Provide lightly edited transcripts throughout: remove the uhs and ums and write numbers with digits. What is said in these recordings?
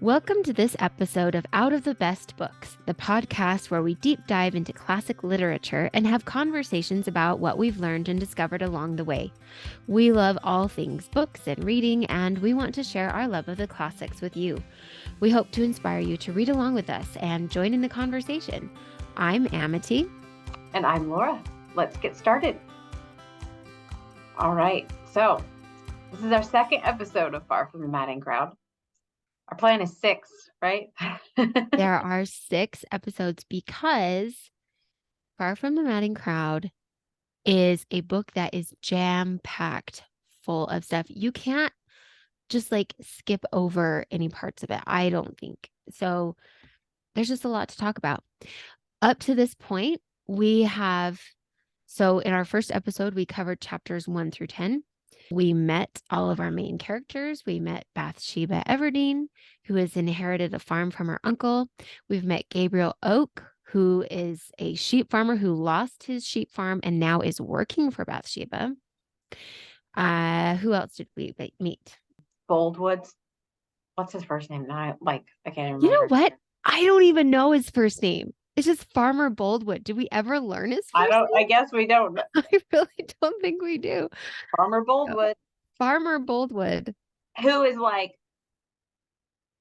Welcome to this episode of Out of the Best Books, the podcast where we deep dive into classic literature and have conversations about what we've learned and discovered along the way. We love all things books and reading, and we want to share our love of the classics with you. We hope to inspire you to read along with us and join in the conversation. I'm Amity. And I'm Laura. Let's get started. All right, so this is our second episode of Far from the Madding Crowd. Our plan is 6, right? There are 6 episodes because Far from the Madding Crowd is a book that is jam-packed full of stuff. You can't just skip over any parts of it, I don't think. So there's just a lot to talk about. Up to this point, in our first episode, we covered chapters 1 through 10. We met all of our main characters. We met Bathsheba Everdeen, who has inherited a farm from her uncle. We've met Gabriel Oak, who is a sheep farmer who lost his sheep farm and now is working for Bathsheba. Who else did we meet? Boldwood. What's his first name? I can't remember. You know what? I don't even know his first name. It's just Farmer Boldwood. Did we ever learn his first name? I guess we don't. I really don't think we do. Farmer Boldwood. Farmer Boldwood. Who is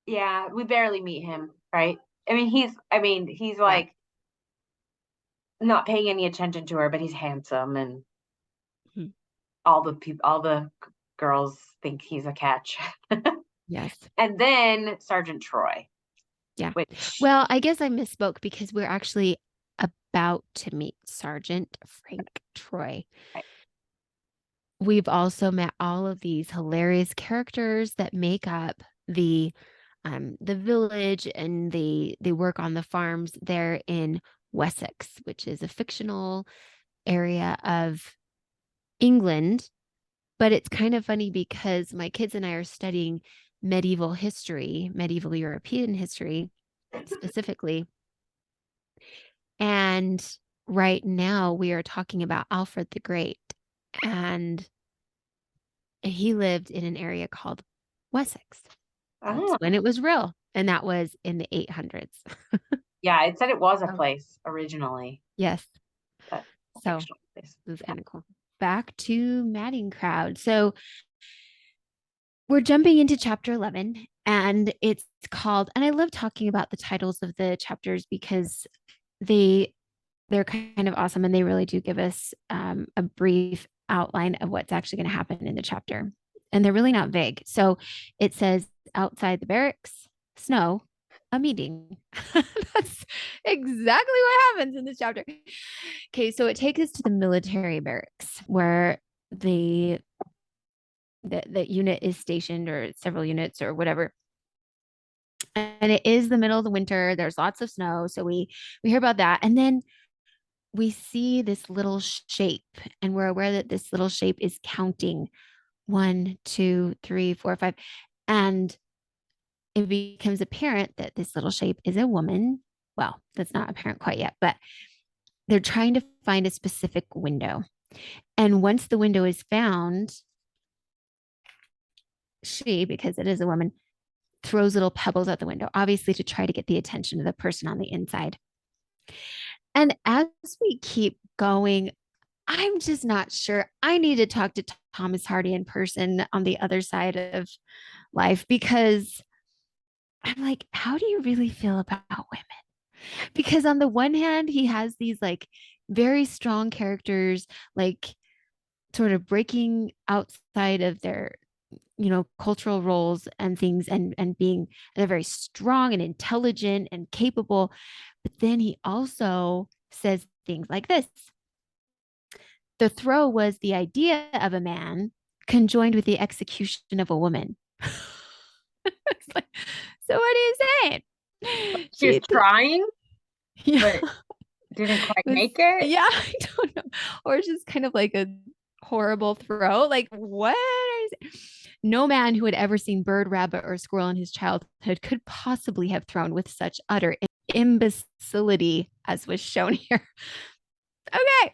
we barely meet him, right? He's not paying any attention to her, but he's handsome and all the girls think he's a catch. Yes. And then Sergeant Troy. Yeah. Well, I guess I misspoke because we're actually about to meet Sergeant Frank Troy. Right. We've also met all of these hilarious characters that make up the village, and they work on the farms there in Wessex, which is a fictional area of England. But it's kind of funny because my kids and I are studying medieval European history specifically. And right now we are talking about Alfred the Great, and he lived in an area called Wessex. That's when it was real. And that was in the 800s. Yeah, it said it was a place originally. Yes. So it was kind of cool. Back to Madding Crowd. So we're jumping into chapter 11, and it's called, and I love talking about the titles of the chapters because they're kind of awesome, and they really do give us a brief outline of what's actually going to happen in the chapter. And they're really not vague. So it says, outside the barracks, snow, a meeting. That's exactly what happens in this chapter. Okay, so it takes us to the military barracks where the unit is stationed, or several units or whatever. And it is the middle of the winter. There's lots of snow. So we hear about that. And then we see this little shape, and we're aware that this little shape is counting 1, 2, 3, 4, 5. And it becomes apparent that this little shape is a woman. Well, that's not apparent quite yet, but they're trying to find a specific window. And once the window is found, she, because it is a woman, throws little pebbles out the window, obviously to try to get the attention of the person on the inside. And as we keep going, I'm just not sure. I need to talk to Thomas Hardy in person on the other side of life, because I'm like, how do you really feel about women? Because on the one hand, he has these very strong characters, sort of breaking outside of their cultural roles and things, and they're very strong and intelligent and capable. But then he also says things like this: the throw was the idea of a man conjoined with the execution of a woman. So what are you saying? She was trying, yeah, but didn't quite make it. Yeah, I don't know. Or just kind of like a horrible throw. What are you saying? No man who had ever seen bird, rabbit, or squirrel in his childhood could possibly have thrown with such utter imbecility as was shown here. Okay.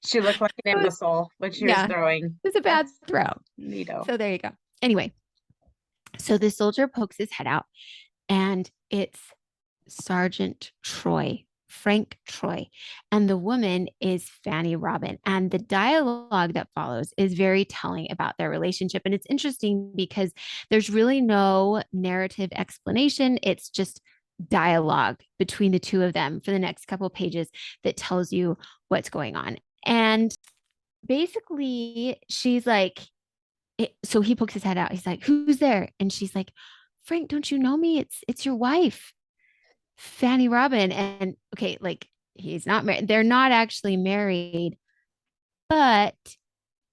She looked like an imbecile when she was throwing. It was a bad throw. Neato. So there you go. Anyway, So the soldier pokes his head out, and it's Sergeant Troy, Frank Troy. And the woman is Fanny Robin. And the dialogue that follows is very telling about their relationship. And it's interesting because there's really no narrative explanation. It's just dialogue between the two of them for the next couple of pages that tells you what's going on. And basically, she's like, so he pokes his head out. He's like, "Who's there?" And she's like, "Frank, don't you know me? It's your wife, Fanny Robin." And okay, like he's not married. They're not actually married, but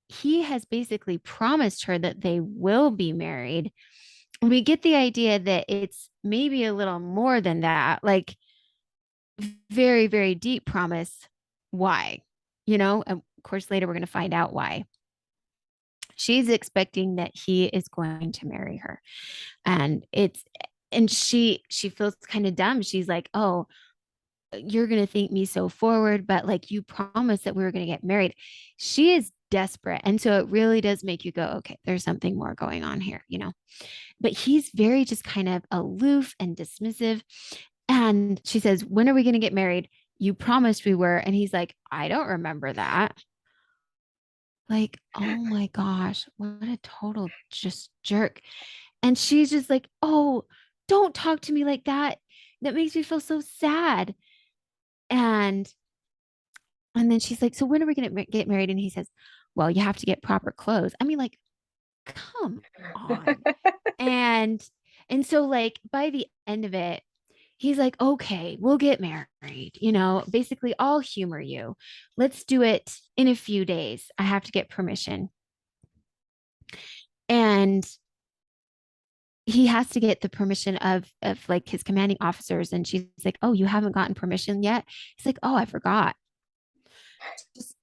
he has basically promised her that they will be married. We get the idea that it's maybe a little more than that, like very, very deep promise. Why? And of course, later we're going to find out why. She's expecting that he is going to marry her. And she feels kind of dumb. She's like, "Oh, you're going to think me so forward, but like you promised that we were going to get married." She is desperate. And so it really does make you go, okay, there's something more going on here. But he's very just kind of aloof and dismissive. And she says, "When are we going to get married? You promised we were." And he's like, "I don't remember that." Like, oh my gosh, what a total just jerk. And she's just like, "Oh, don't talk to me like that. That makes me feel so sad." And and then she's like, "So when are we going to get married?" And he says, "Well, you have to get proper clothes." I mean, like, come on. And and so like by the end of it, he's like, "Okay, we'll get married. Basically, I'll humor you. Let's do it in a few days. I have to get permission." And he has to get the permission of like his commanding officers. And she's like, "Oh, you haven't gotten permission yet?" He's like, "Oh, I forgot." Just,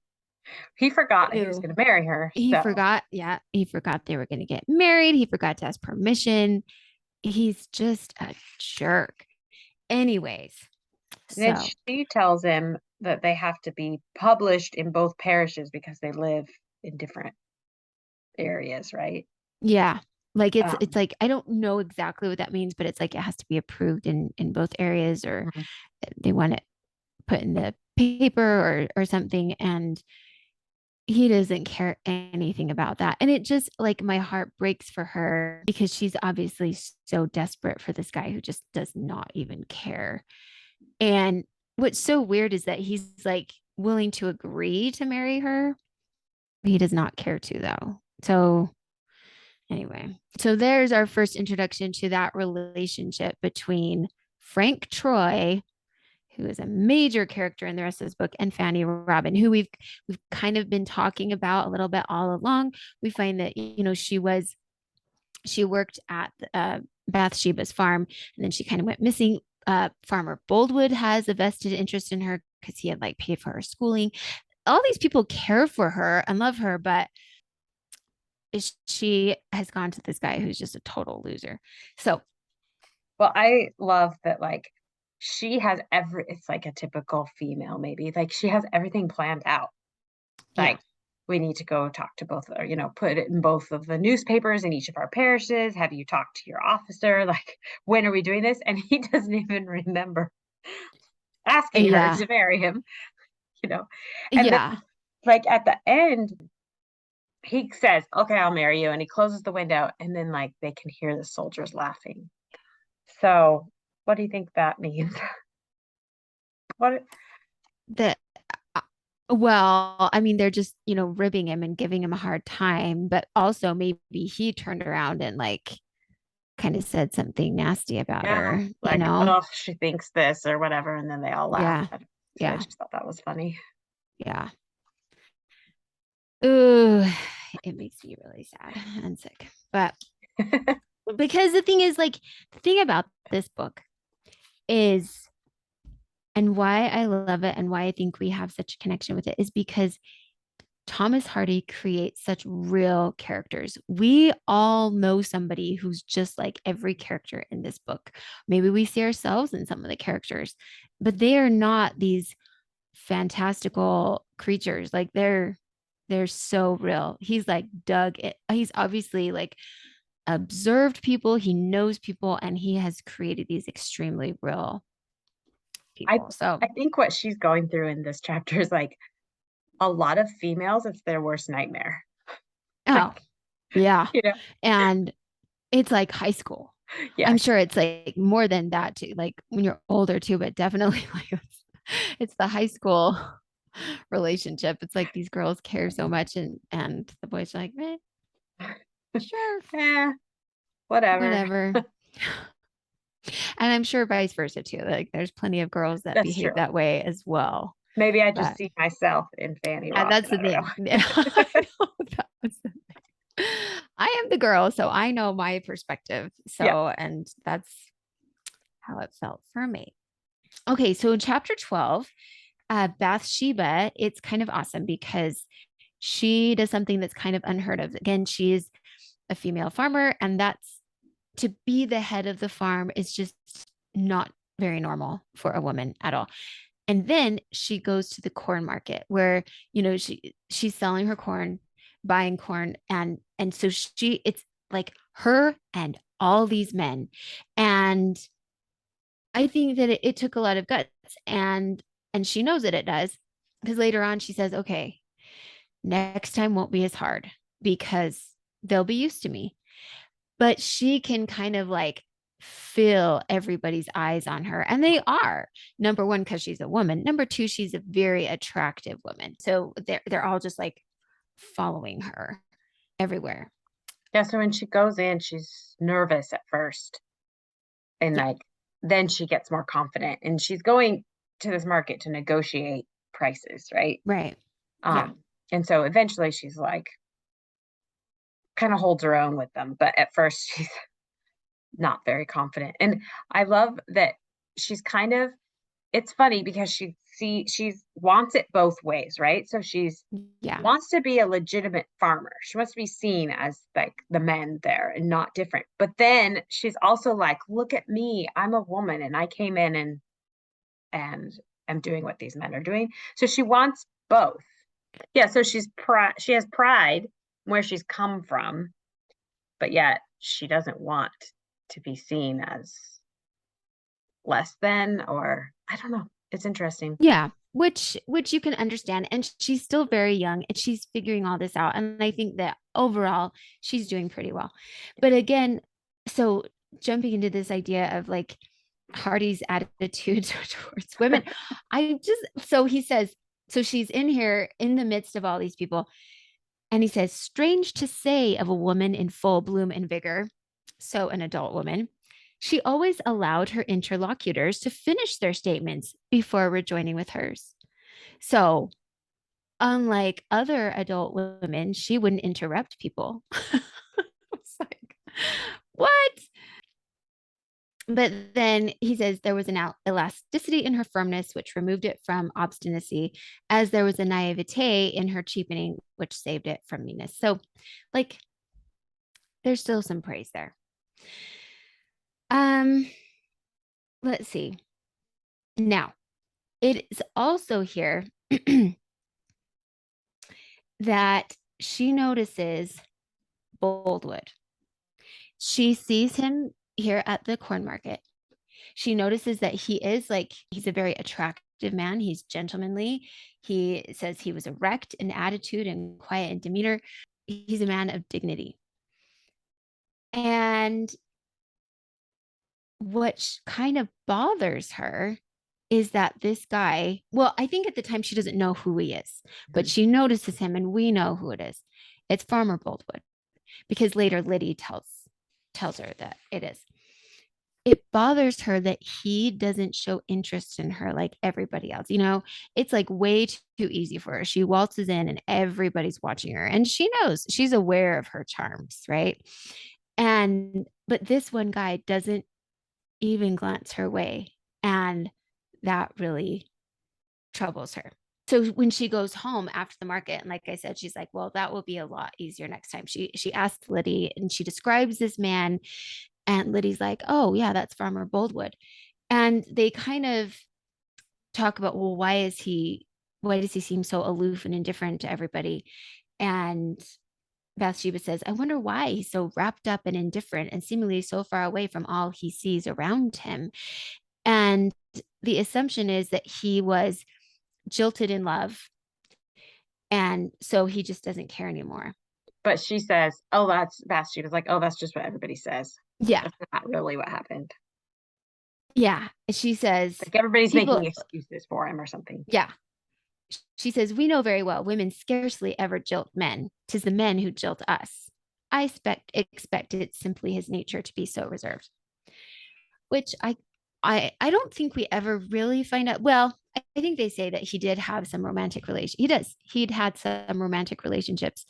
He forgot he was going to marry her. he So forgot. Yeah, he forgot they were going to get married. He forgot to ask permission. He's just a jerk. Anyways, then so she tells him that they have to be published in both parishes because they live in different areas, right? yeah, like it's Um, like I don't know exactly what that means, but it's like it has to be approved in both areas, or mhm. they want it put in the paper or something. And he doesn't care anything about that. And it just like my heart breaks for her because she's obviously so desperate for this guy who just does not even care. And what's so weird is that he's like willing to agree to marry her. He does not care to, though. So anyway, so there's our first introduction to that relationship between Frank Troy, who is a major character in the rest of this book, and Fanny Robin, who we've kind of been talking about a little bit all along. We find that she worked at Bathsheba's farm, and then she kind of went missing. Farmer Boldwood has a vested interest in her because he had like paid for her schooling. All these people care for her and love her, but she has gone to this guy who's just a total loser. So Well, I love that, like, she has it's like a typical female, maybe. Like, she has everything planned out. yeah, Like, we need to go talk to both, or, put it in both of the newspapers in each of our parishes. Have you talked to your officer? Like, when are we doing this? And he doesn't even remember asking her yeah, to marry him, you know. And then, yeah. like, at the end, he says, "Okay, I'll marry you." And he closes the window, and then, like, they can hear the soldiers laughing. So, what do you think that means? What? The well, I mean, they're just ribbing him and giving him a hard time, but also maybe he turned around and like kind of said something nasty about Yeah, her, you like, know? "Oh, she thinks this," or whatever, and then they all laugh. Yeah, So I yeah, just thought that was funny. yeah. Ooh, it makes me really sad and sick. But because the thing is, like, the thing about this book is, and why I love it and why I think we have such a connection with it, is because Thomas Hardy creates such real characters. We all know somebody who's just like every character in this book. Maybe we see ourselves in some of the characters, but they are not these fantastical creatures. Like they're so real. He's like Doug. He's obviously like observed people, he knows people, and he has created these extremely real I people. So, I think what she's going through in this chapter is like a lot of females, it's their worst nightmare. oh, Like, yeah. you know, And it's like high school. I'm yes, sure it's like more than that too, like when you're older too, but definitely like it's the high school relationship. It's like these girls care so much, and the boys are like, eh, sure, eh, whatever. whatever. And I'm sure vice versa too. Like there's plenty of girls that That's behave true. that way as well. Maybe I just But see myself in Fanny and Robin. that's the I don't thing. know. I know that's the thing. I am the girl, so I know my perspective. Yeah. So, and that's how it felt for me. Okay, so in chapter 12, Bathsheba, it's kind of awesome because she does something that's kind of unheard of. Again, she's a female farmer, and that's to be the head of the farm is just not very normal for a woman at all. And then she goes to the corn market where, she's selling her corn, buying corn, and so it's like her and all these men. And I think that it took a lot of guts, and she knows that it does, because later on she says, okay, next time won't be as hard because they'll be used to me. But she can kind of like feel everybody's eyes on her, and they are. Number one, because she's a woman. Number two, she's a very attractive woman, so they're all just like following her everywhere. Yeah. So when she goes in, she's nervous at first. And Yeah, like, then she gets more confident. And she's going to this market to negotiate prices, right? right. Yeah, Um, and so eventually she's like, kind of holds her own with them. But at first, she's not very confident. And I love that she's kind of, it's funny because she's wants it both ways, right? So she's yeah, wants to be a legitimate farmer. She wants to be seen as like the men there and not different. But then she's also like, look at me. I'm a woman and I came in and am doing what these men are doing. So she wants both. Yeah, so she has pride where she's come from, but yet she doesn't want to be seen as less than, or I don't know. It's interesting. yeah. Which you can understand, and she's still very young, and she's figuring all this out. And I think that overall she's doing pretty well. But again, so jumping into this idea of like Hardy's attitude towards women. So he says, so she's in here in the midst of all these people. And he says, strange to say of a woman in full bloom and vigor, so an adult woman, she always allowed her interlocutors to finish their statements before rejoining with hers. So, unlike other adult women, she wouldn't interrupt people. It's like, what? But then he says there was an elasticity in her firmness, which removed it from obstinacy, as there was a naivete in her cheapening, which saved it from meanness. So, like, there's still some praise there. Um, let's see. Now, it is also here that she notices Boldwood. She sees him here at the corn market. She notices that he is like, he's a very attractive man. He's gentlemanly. He says he was erect in attitude and quiet in demeanor. He's a man of dignity. And what kind of bothers her is that this guy, well, I think at the time she doesn't know who he is, but she notices him, and we know who it is. It's Farmer Boldwood, because later Liddy tells her that it is. It bothers her that he doesn't show interest in her like everybody else. It's like way too easy for her. She waltzes in and everybody's watching her, and she knows, she's aware of her charms, right? But this one guy doesn't even glance her way, and that really troubles her. So when she goes home after the market, and like I said, she's like, well, that will be a lot easier next time. She asks Liddy, and she describes this man, and Liddy's like, oh yeah, that's Farmer Boldwood. And they kind of talk about, well, why does he seem so aloof and indifferent to everybody? And Bathsheba says, I wonder why he's so wrapped up and indifferent and seemingly so far away from all he sees around him. And the assumption is that he was jilted in love. And so he just doesn't care anymore. But she says, oh, that's Bathsheba's like, oh, that's just what everybody says. Yeah. That's not really what happened. Yeah. She says, Like everybody's people, making excuses for him or something. yeah. She says, we know very well women scarcely ever jilt men. 'Tis the men who jilt us. I expect it's simply his nature to be so reserved. Which I don't think we ever really find out. Well, I think they say that he did have some romantic relation. He does. He'd had some romantic relationships.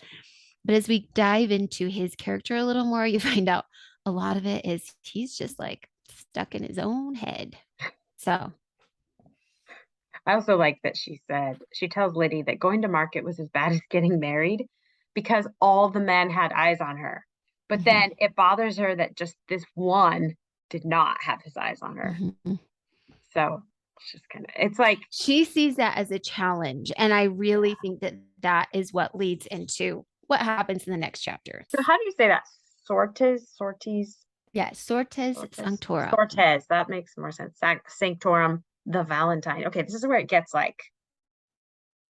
But as we dive into his character a little more, you find out a lot of it is he's just like stuck in his own head. So I also like that she said, she tells Liddy that going to market was as bad as getting married because all the men had eyes on her. But then it bothers her that just this one did not have his eyes on her. So it's just kind of, it's like she sees that as a challenge. And I really think that that is what leads into what happens in the next chapter. So how do you say that? Sortes? Yeah, Sortes Sanctorum. Sortes, that makes more sense. Sanctorum, the Valentine. Okay, this is where it gets like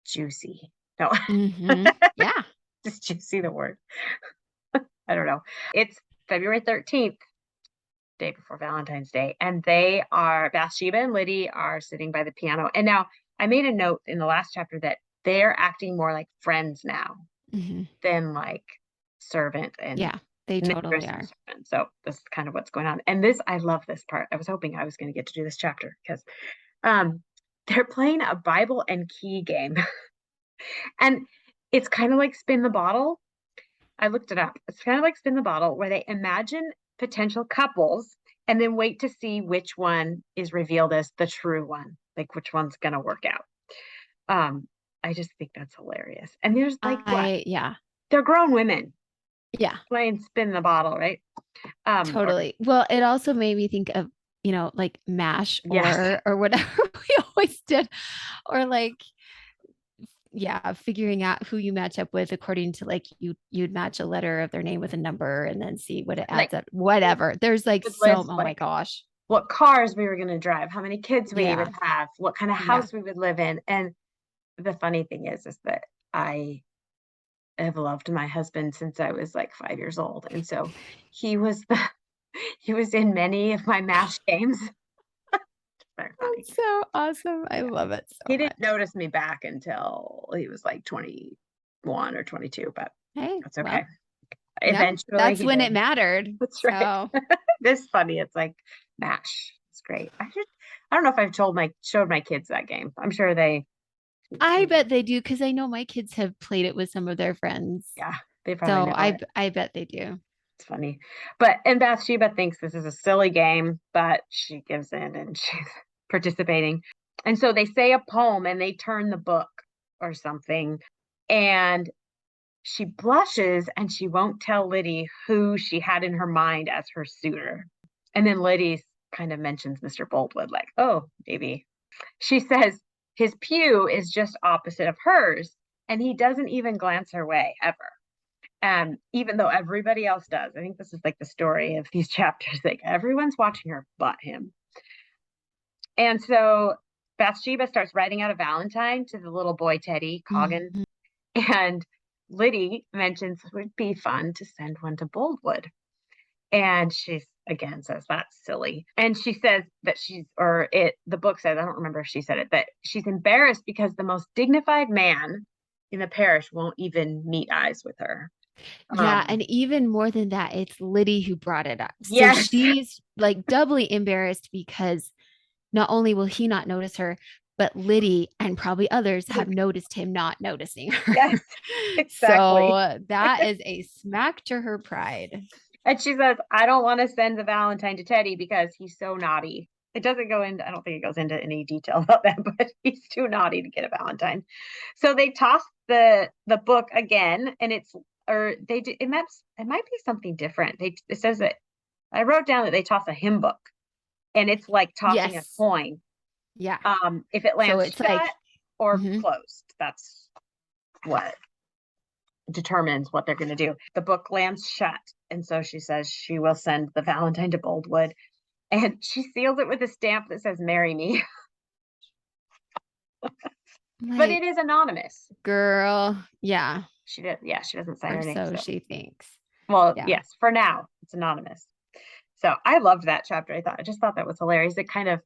juicy. No. Yeah. Just juicy the word. I don't know. It's February 13th, day before Valentine's Day, and Bathsheba and Liddy are sitting by the piano. And now I made a note in the last chapter that they're acting more like friends now than like servant and yeah, they totally are. Servant. So this is kind of what's going on. And this, I love this part. I was hoping I was going to get to do this chapter because they're playing a Bible and key game. And it's kind of like spin the bottle. I looked it up. It's kind of like spin the bottle where they imagine potential couples and then wait to see which one is revealed as the true one, like which one's going to work out. I just think that's hilarious. And there's like, yeah, they're grown women. Yeah. Playing spin the bottle, right? Totally. Well, it also made me think of, like MASH or whatever we always did, or like, yeah, figuring out who you match up with according to like you'd match a letter of their name with a number and then see what it adds up. Whatever. There's like oh my gosh. What cars we were going to drive, how many kids we would have, what kind of house we would live in. And the funny thing is that I have loved my husband since I was like 5 years old. And so he was in many of my MASH games. Very funny. That's so awesome. I love it so He didn't notice me back until he was like 21 or 22, but hey, that's okay. Well, eventually that's when it mattered. That's right. So. This is funny. It's like MASH. It's great. I don't know if I've showed my kids that game. I'm sure I bet they do because I know my kids have played it with some of their friends. Yeah, they probably know it. I bet they do. It's funny. And Bathsheba thinks this is a silly game, but she gives in and she's participating. And so they say a poem and they turn the book or something. And she blushes and she won't tell Liddy who she had in her mind as her suitor. And then Liddy kind of mentions Mr. Boldwood, like, oh, maybe. She says his pew is just opposite of hers, and he doesn't even glance her way ever. Even though everybody else does. I think this is like the story of these chapters. Like everyone's watching her but him. And so Bathsheba starts writing out a Valentine to the little boy, Teddy Coggin. And Liddy mentions it would be fun to send one to Boldwood. And she again says that's silly. And she says that the book says, I don't remember if she said it, that she's embarrassed because the most dignified man in the parish won't even meet eyes with her. Yeah, and even more than that, it's Liddy who brought it up. So she's like doubly embarrassed because not only will he not notice her, but Liddy and probably others have noticed him not noticing her. Yes, exactly. So that is a smack to her pride. And she says, I don't want to send the Valentine to Teddy because he's so naughty. It doesn't go into, I don't think it goes into any detail about that, but he's too naughty to get a Valentine. So they toss the book again, and it might be something different. It says that I wrote down that they toss a hymn book, and it's like tossing a coin. Yeah. If it lands shut or closed, that's what determines what they're going to do. The book lands shut. And so she says she will send the Valentine to Boldwood. And she seals it with a stamp that says, "Marry me." But it is anonymous. Girl. Yeah. She doesn't sign Or her name. so she thinks. Well, Yeah. yes, for now, it's anonymous. So I loved that chapter. I just thought that was hilarious. It kind of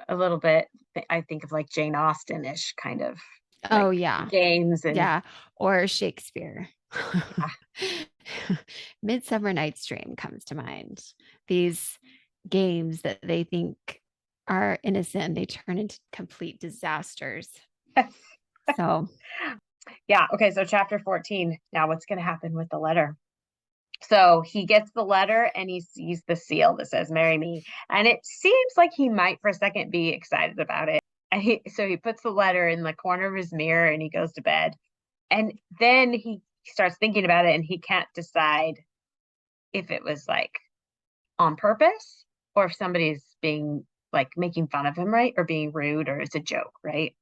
a little bit, I think of like Jane Austen-ish kind of Oh, like yeah. games and Yeah. Or Shakespeare. Midsummer Night's Dream comes to mind. These games that they think are innocent, they turn into complete disasters. So, yeah. Okay. So chapter 14. Now what's going to happen with the letter? So he gets the letter and he sees the seal that says, "Marry me." And it seems like he might for a second be excited about it. And so he puts the letter in the corner of his mirror and he goes to bed. And then he starts thinking about it and he can't decide if it was like on purpose or if somebody's being like making fun of him, right? Or being rude, or it's a joke, right?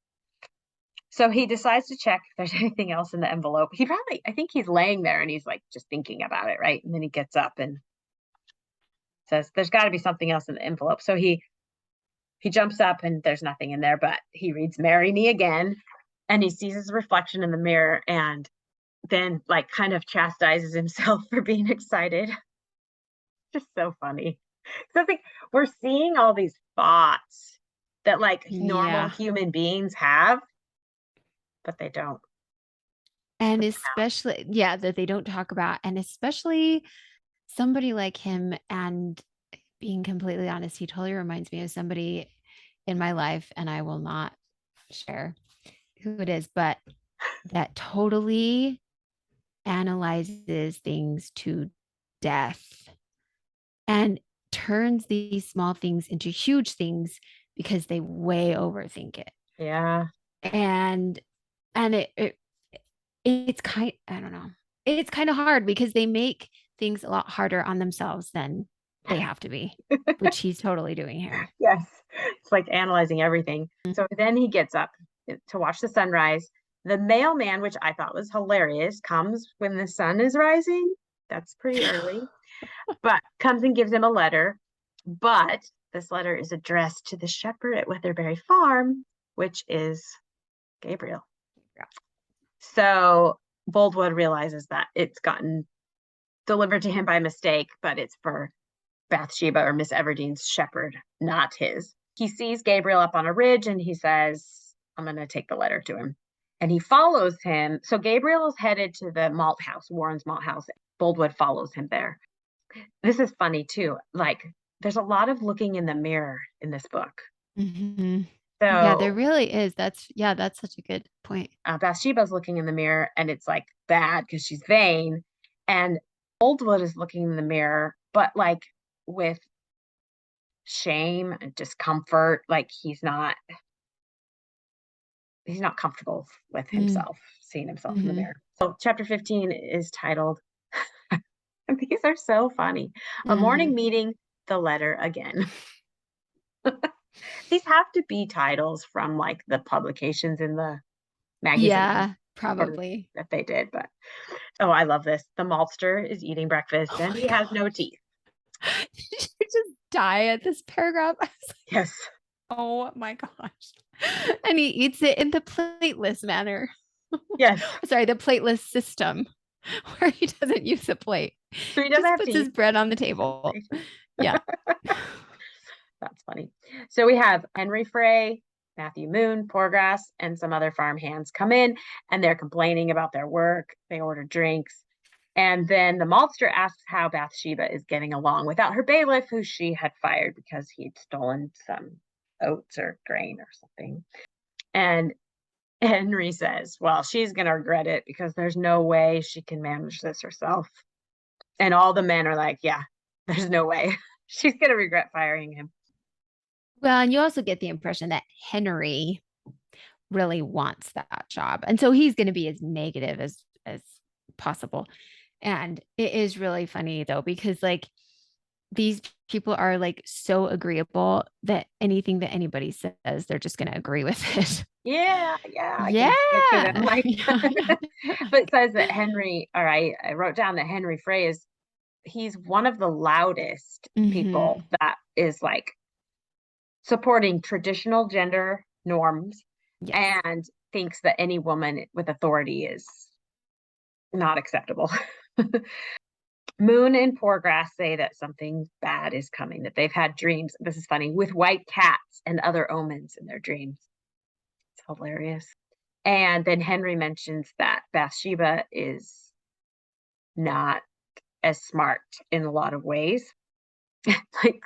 So he decides to check if there's anything else in the envelope. I think he's laying there and he's like just thinking about it, right? And then he gets up and says, "There's got to be something else in the envelope." So he jumps up and there's nothing in there, but he reads, "Marry me" again, and he sees his reflection in the mirror and then like kind of chastises himself for being excited. Just so funny. So I think we're seeing all these thoughts that like normal human beings have, but they don't. And especially, that they don't talk about, and especially somebody like him. And being completely honest, he totally reminds me of somebody in my life, and I will not share who it is, but that totally analyzes things to death and turns these small things into huge things because they way overthink it. Yeah. And it's I don't know. It's kind of hard because they make things a lot harder on themselves than they have to be, which he's totally doing here. Yes. It's like analyzing everything. So then he gets up to watch the sunrise. The mailman, which I thought was hilarious, comes when the sun is rising. That's pretty early, but comes and gives him a letter. But this letter is addressed to the shepherd at Weatherbury Farm, which is Gabriel. Yeah. So Boldwood realizes that it's gotten delivered to him by mistake, but it's for Bathsheba or Miss Everdeen's shepherd, not his. He sees Gabriel up on a ridge and he says, "I'm going to take the letter to him." And he follows him. So Gabriel is headed to the malt house, Warren's malt house. Boldwood follows him there. This is funny too. Like there's a lot of looking in the mirror in this book. Mm-hmm. So yeah, there really is. That's such a good point. Bathsheba's looking in the mirror and it's like bad because she's vain. And Boldwood is looking in the mirror, but like with shame and discomfort. Like he's not comfortable with himself, seeing himself in the mirror. So chapter 15 is titled, and these are so funny, "A Morning Meeting, the Letter Again." These have to be titles from like the publications in the magazine. Yeah, probably. That they did, but oh, I love this. The maltster is eating breakfast and he has no teeth. Did you just die at this paragraph? Yes. Oh my gosh. And he eats it in the plateless manner. Yes. Sorry, the plateless system where he doesn't use a plate. So he doesn't have puts his bread on the table. Yeah. That's funny. So we have Henry Frey, Matthew Moon, Poorgrass, and some other farm hands come in and they're complaining about their work. They order drinks. And then the maltster asks how Bathsheba is getting along without her bailiff, who she had fired because he'd stolen some oats or grain or something. And Henry says, well, she's going to regret it because there's no way she can manage this herself. And all the men are like, yeah, there's no way. She's going to regret firing him. Well, and you also get the impression that Henry really wants that job. And so he's going to be as negative as possible. And it is really funny though, because like these people are like so agreeable that anything that anybody says, they're just going to agree with it. Yeah, I Yeah. can picture them like, Yeah. but it says that Henry, or I wrote down that Henry Frey he's one of the loudest people Mhm. that is like supporting traditional gender norms Yes. and thinks that any woman with authority is not acceptable. Moon and Poorgrass say that something bad is coming, that they've had dreams. This is funny, with white cats and other omens in their dreams. It's hilarious. And then Henry mentions that Bathsheba is not as smart in a lot of ways. Like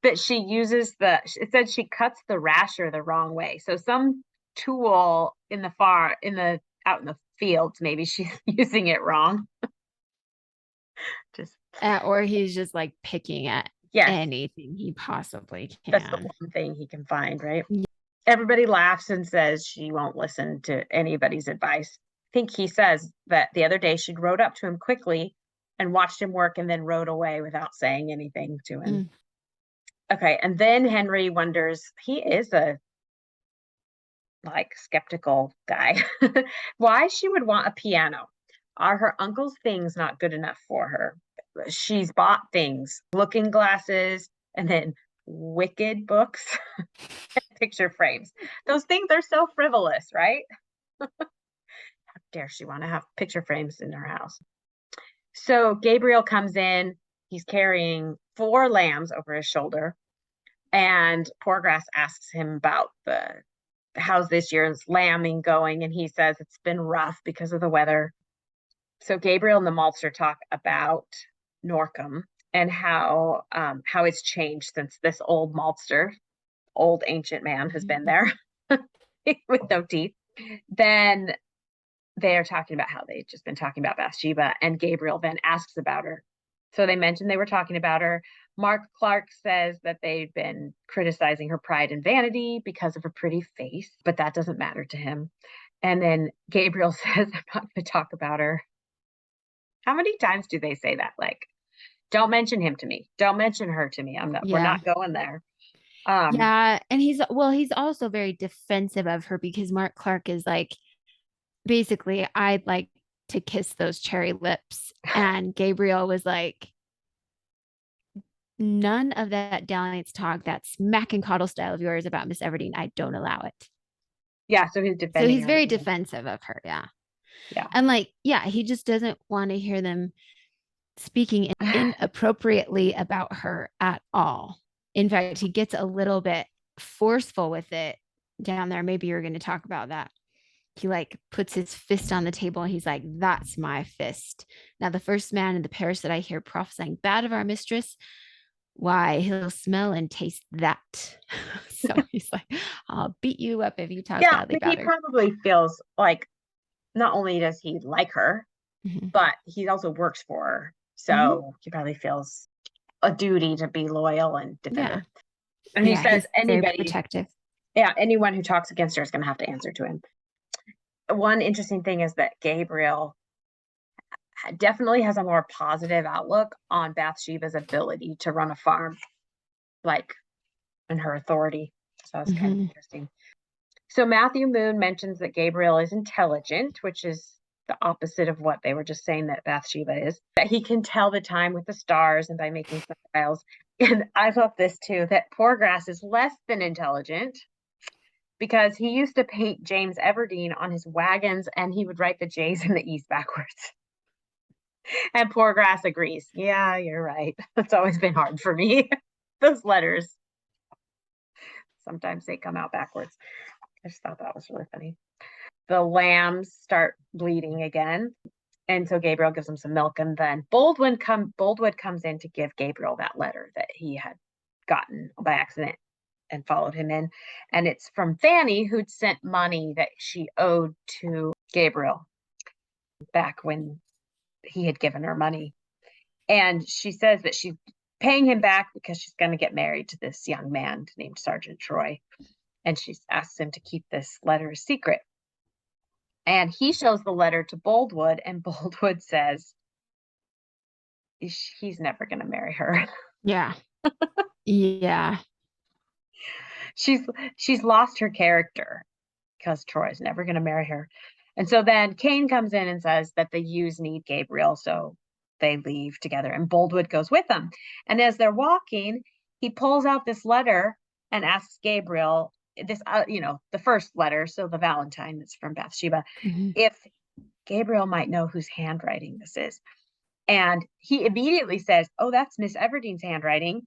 that she uses it said she cuts the rasher the wrong way. So some tool out in the fields, maybe she's using it wrong. Just Or he's just like picking at yes, anything he possibly that's the can. one thing he can find, right? Yeah. Everybody laughs and says she won't listen to anybody's advice. I think he says that the other day she rode up to him quickly and watched him work and then rode away without saying anything to him. Mm. Okay, and then Henry wonders, he is a like skeptical guy, why she would want a piano. Are her uncle's things not good enough for her? She's bought things, looking glasses, and then wicked books, picture frames. Those things are so frivolous, right? How dare she want to have picture frames in her house? So Gabriel comes in, he's carrying 4 lambs over his shoulder, and Poorgrass asks him about how's this year's lambing going, and he says it's been rough because of the weather. So Gabriel and the maltster talk about Norcombe and how it's changed since this old maltster, old ancient man, has been there with no teeth. Then they're talking about how they've just been talking about Bathsheba, and Gabriel then asks about her. So they mentioned they were talking about her. Mark Clark says that they've been criticizing her pride and vanity because of her pretty face, but that doesn't matter to him. And then Gabriel says, I'm not going to talk about her. How many times do they say that? Like, don't mention him to me. Don't mention her to me. We're Yeah. not going there. Yeah. And he's also very defensive of her because Mark Clark is like, basically, I'd like to kiss those cherry lips. And Gabriel was like, none of that dalliance talk, that smack and coddle style of yours about Miss Everdeen, I don't allow it. Yeah, so he's So defending he's her very again. defensive of her. Yeah. Yeah. And like, yeah, he just doesn't want to hear them speaking inappropriately about her at all. In fact, he gets a little bit forceful with it down there. Maybe you're going to talk about that. He like puts his fist on the table and he's like, that's my fist. Now, the first man in the parish that I hear prophesying bad of our mistress, why, he'll smell and taste that. So he's like, I'll beat you up if you talk Yeah, badly but he about her. probably feels like not only does he like her, Mhm. but he also works for her. Mhm. So he probably feels a duty to be loyal and defend Yeah. her. And he Yeah. says He's very protective. anyone who talks against her is going to have to answer to him. One interesting thing is that Gabriel definitely has a more positive outlook on Bathsheba's ability to run a farm, like, and her authority. So that's kind of Mhm. interesting. So Matthew Moon mentions that Gabriel is intelligent, which is the opposite of what they were just saying that Bathsheba is. That he can tell the time with the stars and by making sundials. And I love this too, that Poorgrass is less than intelligent because he used to paint James Everdeen on his wagons and he would write the J's in the E's backwards. And Poorgrass agrees. Yeah, you're right. It's always been hard for me. Those letters, sometimes they come out backwards. I just thought that was really funny. The lambs start bleeding again. And so Gabriel gives them some milk, and then Boldwood comes in to give Gabriel that letter that he had gotten by accident and followed him in. And it's from Fanny, who'd sent money that she owed to Gabriel back when he had given her money. And she says that she's paying him back because she's going to get married to this young man named Sergeant Troy. And she asks him to keep this letter a secret. And he shows the letter to Boldwood, and Boldwood says he's never going to marry her. Yeah. Yeah. She's she's lost her character because Troy's never going to marry her. And so then Cain comes in and says that the Hughes need Gabriel, so they leave together, and Boldwood goes with them. And as they're walking, he pulls out this letter and asks Gabriel this, the first letter, so the Valentine that's from Bathsheba, Mhm. if Gabriel might know whose handwriting this is. And he immediately says, "Oh, that's Miss Everdeen's handwriting."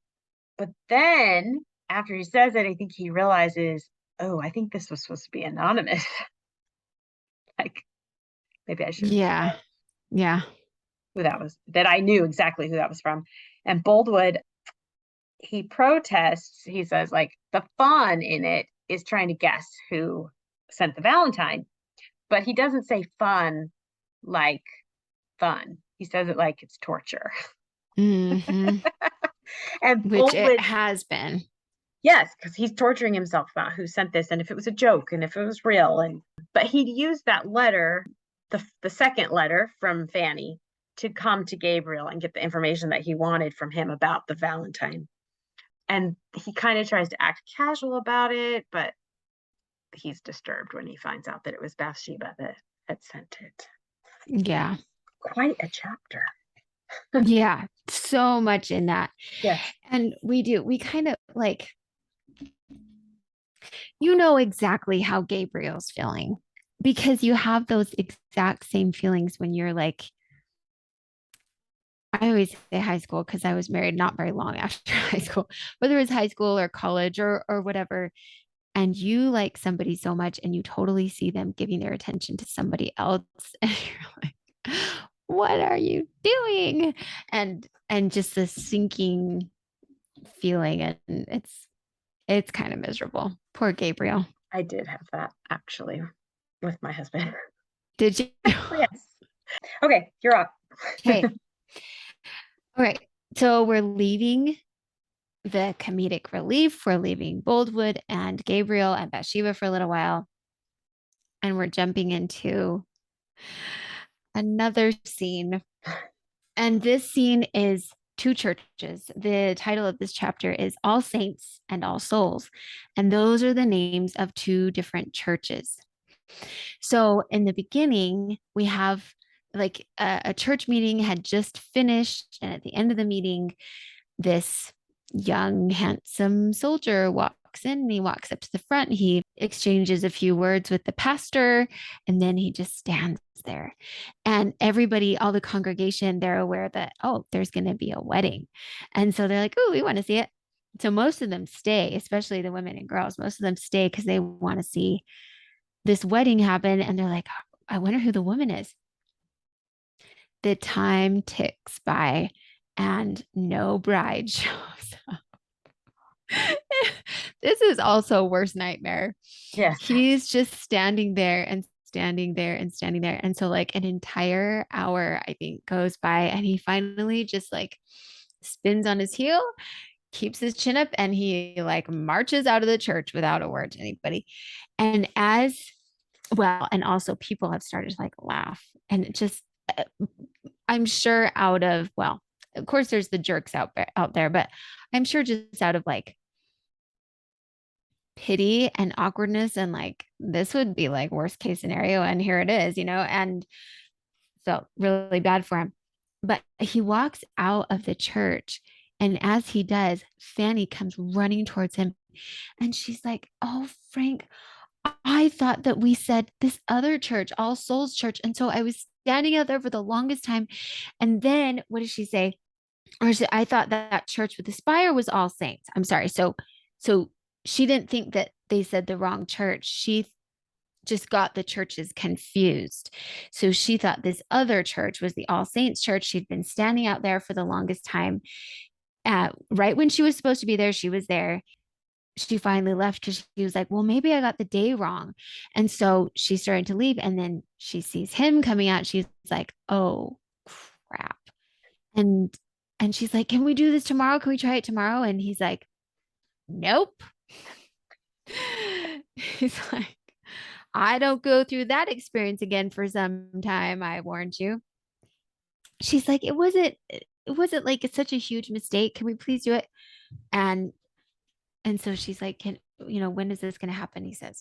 But then after he says it, I think he realizes, "Oh, I think this was supposed to be anonymous." Like, maybe I should have Yeah. said Yeah. who that was, that I knew exactly who that was from. And Boldwood, he protests. He says, like, the fun in it is trying to guess who sent the Valentine. But he doesn't say fun like fun. He says it like it's torture. Hmm. And Which it Boldwood, has been. yes, because he's torturing himself about who sent this and if it was a joke and if it was real. And but he'd used that letter, the second letter from Fanny, to come to Gabriel and get the information that he wanted from him about the Valentine. And he kind of tries to act casual about it, but he's disturbed when he finds out that it was Bathsheba that had sent it. Yeah. Quite a chapter. Yeah. So much in that. Yes. And we kind of like, you know exactly how Gabriel's feeling because you have those exact same feelings when you're like, I always say high school because I was married not very long after high school, whether it was high school or college or whatever. And you like somebody so much and you totally see them giving their attention to somebody else. And you're like, what are you doing? And just this sinking feeling. And it's kind of miserable. Poor Gabriel. I did have that actually with my husband. Did you? Yes. Okay, you're up. Okay. All right. So we're leaving the comedic relief. We're leaving Boldwood and Gabriel and Bathsheba for a little while. And we're jumping into another scene. And this scene is two churches. The title of this chapter is All Saints and All Souls. And those are the names of two different churches. So in the beginning, we have like a church meeting had just finished. And at the end of the meeting, this young, handsome soldier walks in and he walks up to the front. He exchanges a few words with the pastor and then he just stands there. And everybody, all the congregation, they're aware that, oh, there's going to be a wedding. And so they're like, oh, we want to see it. So most of them stay, especially the women and girls. Most of them stay because they want to see this wedding happen. And they're like, I wonder who the woman is. The time ticks by and no bride shows up. This is also worst nightmare. Yes. He's just standing there and standing there and standing there. And so like an entire hour, I think, goes by and he finally just like spins on his heel, keeps his chin up, and he like marches out of the church without a word to anybody. And as well, and also people have started to like laugh and it just I'm sure out of, well, of course there's the jerks out there, but I'm sure just out of like pity and awkwardness and like this would be like worst case scenario and here it is, and felt really bad for him. But he walks out of the church and as he does, Fanny comes running towards him and she's like, "Oh, Frank, I thought that we said this other church, All Souls Church. And so I was standing out there for the longest time. And then what did she say? I thought that church with the spire was All Saints. I'm sorry. So she didn't think that they said the wrong church. She just got the churches confused. So she thought this other church was the All Saints church. She'd been standing out there for the longest time. Right when she was supposed to be there, she was there. She finally left because she was like, well, maybe I got the day wrong. And so she started to leave. And then she sees him coming out. She's like, oh, crap. And she's like, can we do this tomorrow? Can we try it tomorrow? And he's like, nope. He's like, I don't go through that experience again for some time. I warned you. She's like, it was it like it's such a huge mistake? Can we please do it? And so she's like, when is this going to happen? He says,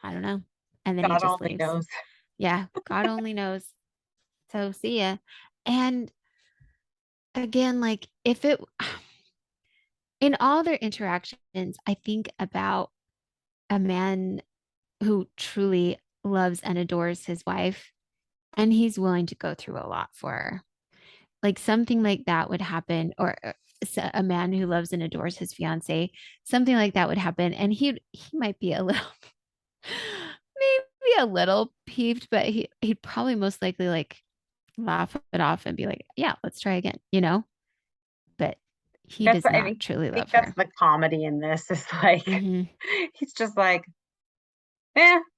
I don't know. And then he God just only leaves. knows. Yeah, God only knows. So see ya. And again, like if it in all their interactions, I think about a man who truly loves and adores his wife, and he's willing to go through a lot for her. Like something like that would happen, or a man who loves and adores his fiance, something like that would happen, and he might be a little, maybe a little peeved, but he'd probably most likely like laugh it off and be like, yeah, let's try again, but he That's does what not truly I think love that's her. the comedy in this is like Hmm. he's just like,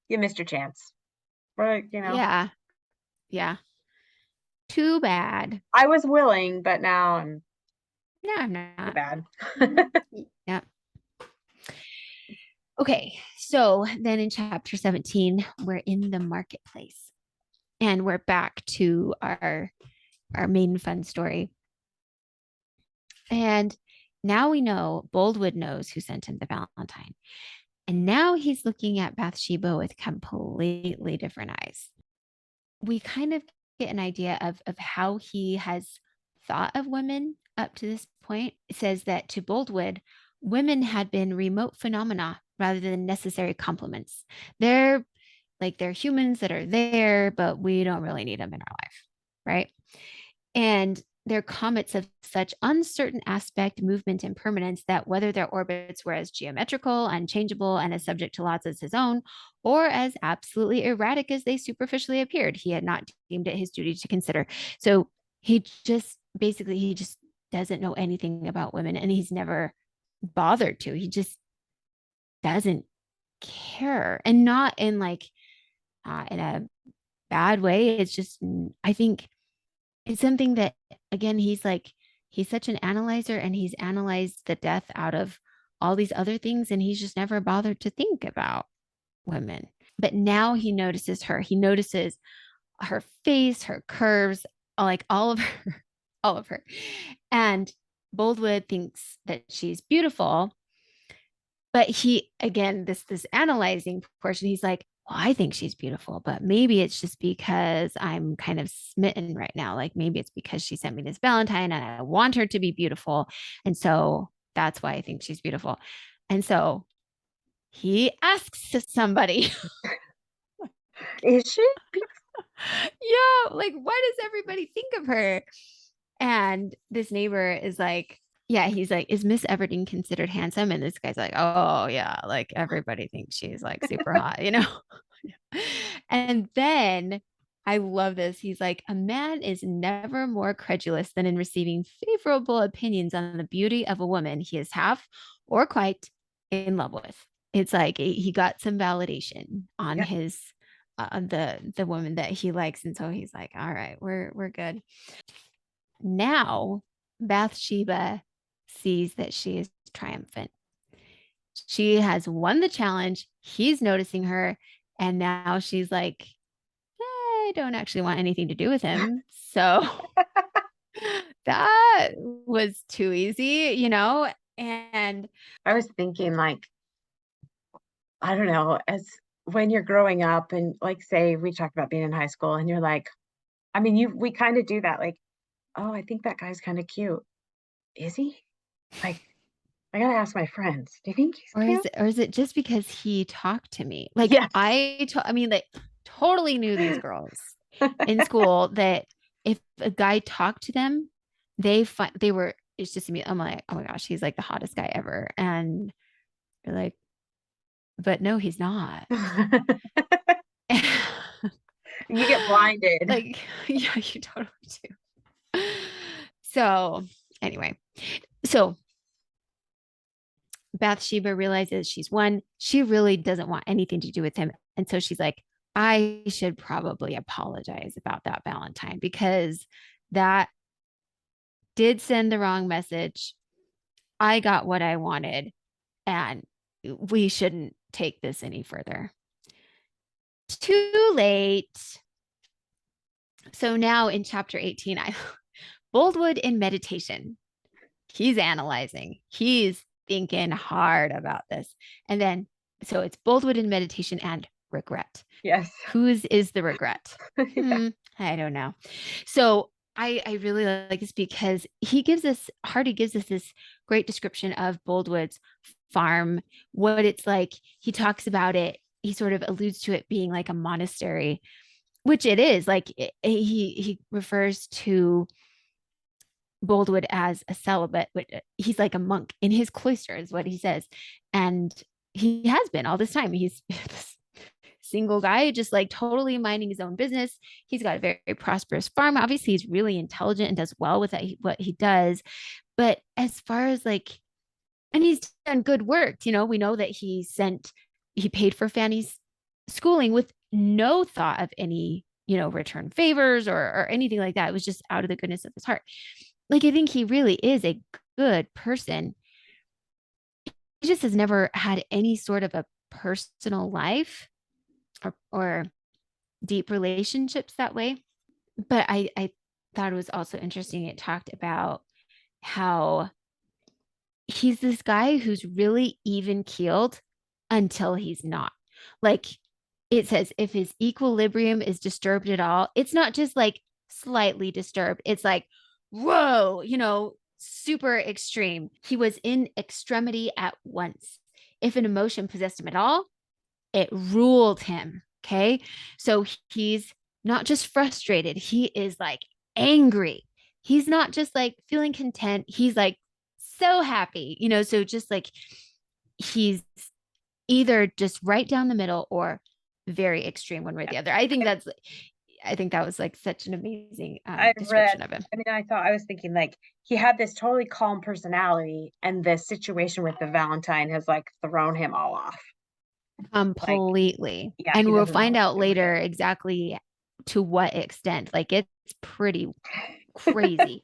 you missed your chance. Right, Yeah, yeah. Too bad. I was willing, but now I'm No, I'm too not. bad. Yeah. Okay, so then in chapter 17, we're in the marketplace, and we're back to our main fun story. And now we know Boldwood knows who sent him the Valentine. And now he's looking at Bathsheba with completely different eyes. We kind of get an idea of how he has thought of women up to this point. It says that to Boldwood, women had been remote phenomena rather than necessary complements. They're humans that are there, but we don't really need them in our life, right? And they're comets of such uncertain aspect, movement, and permanence that whether their orbits were as geometrical, unchangeable, and as subject to laws as his own, or as absolutely erratic as they superficially appeared, he had not deemed it his duty to consider. So he just doesn't know anything about women, and he's never bothered to. He just doesn't care, and not in like in a bad way. It's just, I think it's something that, again, he's such an analyzer, and he's analyzed the death out of all these other things, and he's just never bothered to think about women. But now he notices her. He notices her face, her curves, like all of her, all of her. And Boldwood thinks that she's beautiful, but he, again, this analyzing portion, he's like, well, I think she's beautiful, but maybe it's just because I'm kind of smitten right now. Like maybe it's because she sent me this Valentine and I want her to be beautiful. And so that's why I think she's beautiful. And so he asks somebody, Is she? yeah, like, what does everybody think of her? And this neighbor is like, yeah, he's like, is Miss Everdeen considered handsome? And this guy's like, oh, yeah, like everybody thinks she's like super hot. And then I love this. He's like, a man is never more credulous than in receiving favorable opinions on the beauty of a woman he is half or quite in love with. It's like he got some validation on Yeah. his the woman that he likes, and so he's like, all right, we're good. Now Bathsheba sees that she is triumphant. She has won the challenge. He's noticing her, and now she's like, I don't actually want anything to do with him. So that was too easy. And I was thinking like, I don't know, as when you're growing up and like say we talked about being in high school and you're like, I mean, we kind of do that, like, oh, I think that guy's kind of cute. Is he? Like, I gotta ask my friends. Do you think he's cute? or is it just because he talked to me? Like Yes. I mean, like totally knew these girls in school that if a guy talked to them, they were, it's just me. I'm like, oh my gosh, he's like the hottest guy ever. And you're like, but no, he's not. You get blinded. Like, yeah, you totally do. So anyway, so Bathsheba realizes she's won. She really doesn't want anything to do with him. And so she's like, I should probably apologize about that Valentine because that did send the wrong message. I got what I wanted, and we shouldn't take this any further. Too late. So now in chapter 18, Boldwood in meditation. He's analyzing. He's thinking hard about this. And then, so it's Boldwood in meditation and regret. Yes. Whose is the regret? Yeah. I don't know. So I really like this because Hardy gives us this great description of Boldwood's farm, what it's like. He talks about it. He sort of alludes to it being like a monastery, which it is. Like he refers to Boldwood as a celibate, but he's like a monk in his cloister, is what he says. And he has been all this time. He's this single guy, just like totally minding his own business. He's got a very, very prosperous farm. Obviously, he's really intelligent and does well with that, what he does. But as far as like, and he's done good work, we know that he paid for Fanny's schooling with no thought of any, return favors or anything like that. It was just out of the goodness of his heart. Like, I think he really is a good person. He just has never had any sort of a personal life or deep relationships that way. But I thought it was also interesting. It talked about how he's this guy who's really even keeled until he's not. Like it says, if his equilibrium is disturbed at all, it's not just like slightly disturbed. It's like, whoa, super extreme. He was in extremity at once. If an emotion possessed him at all, it ruled him. Okay. So he's not just frustrated, he is like angry. He's not just like feeling content. He's like so happy, so just like he's either just right down the middle or very extreme one way or the other. I think that was like such an amazing description of him. I was thinking like he had this totally calm personality, and the situation with the Valentine has like thrown him all off. Completely. Like, yeah, and we'll find out later exactly to what extent. Like it's pretty crazy.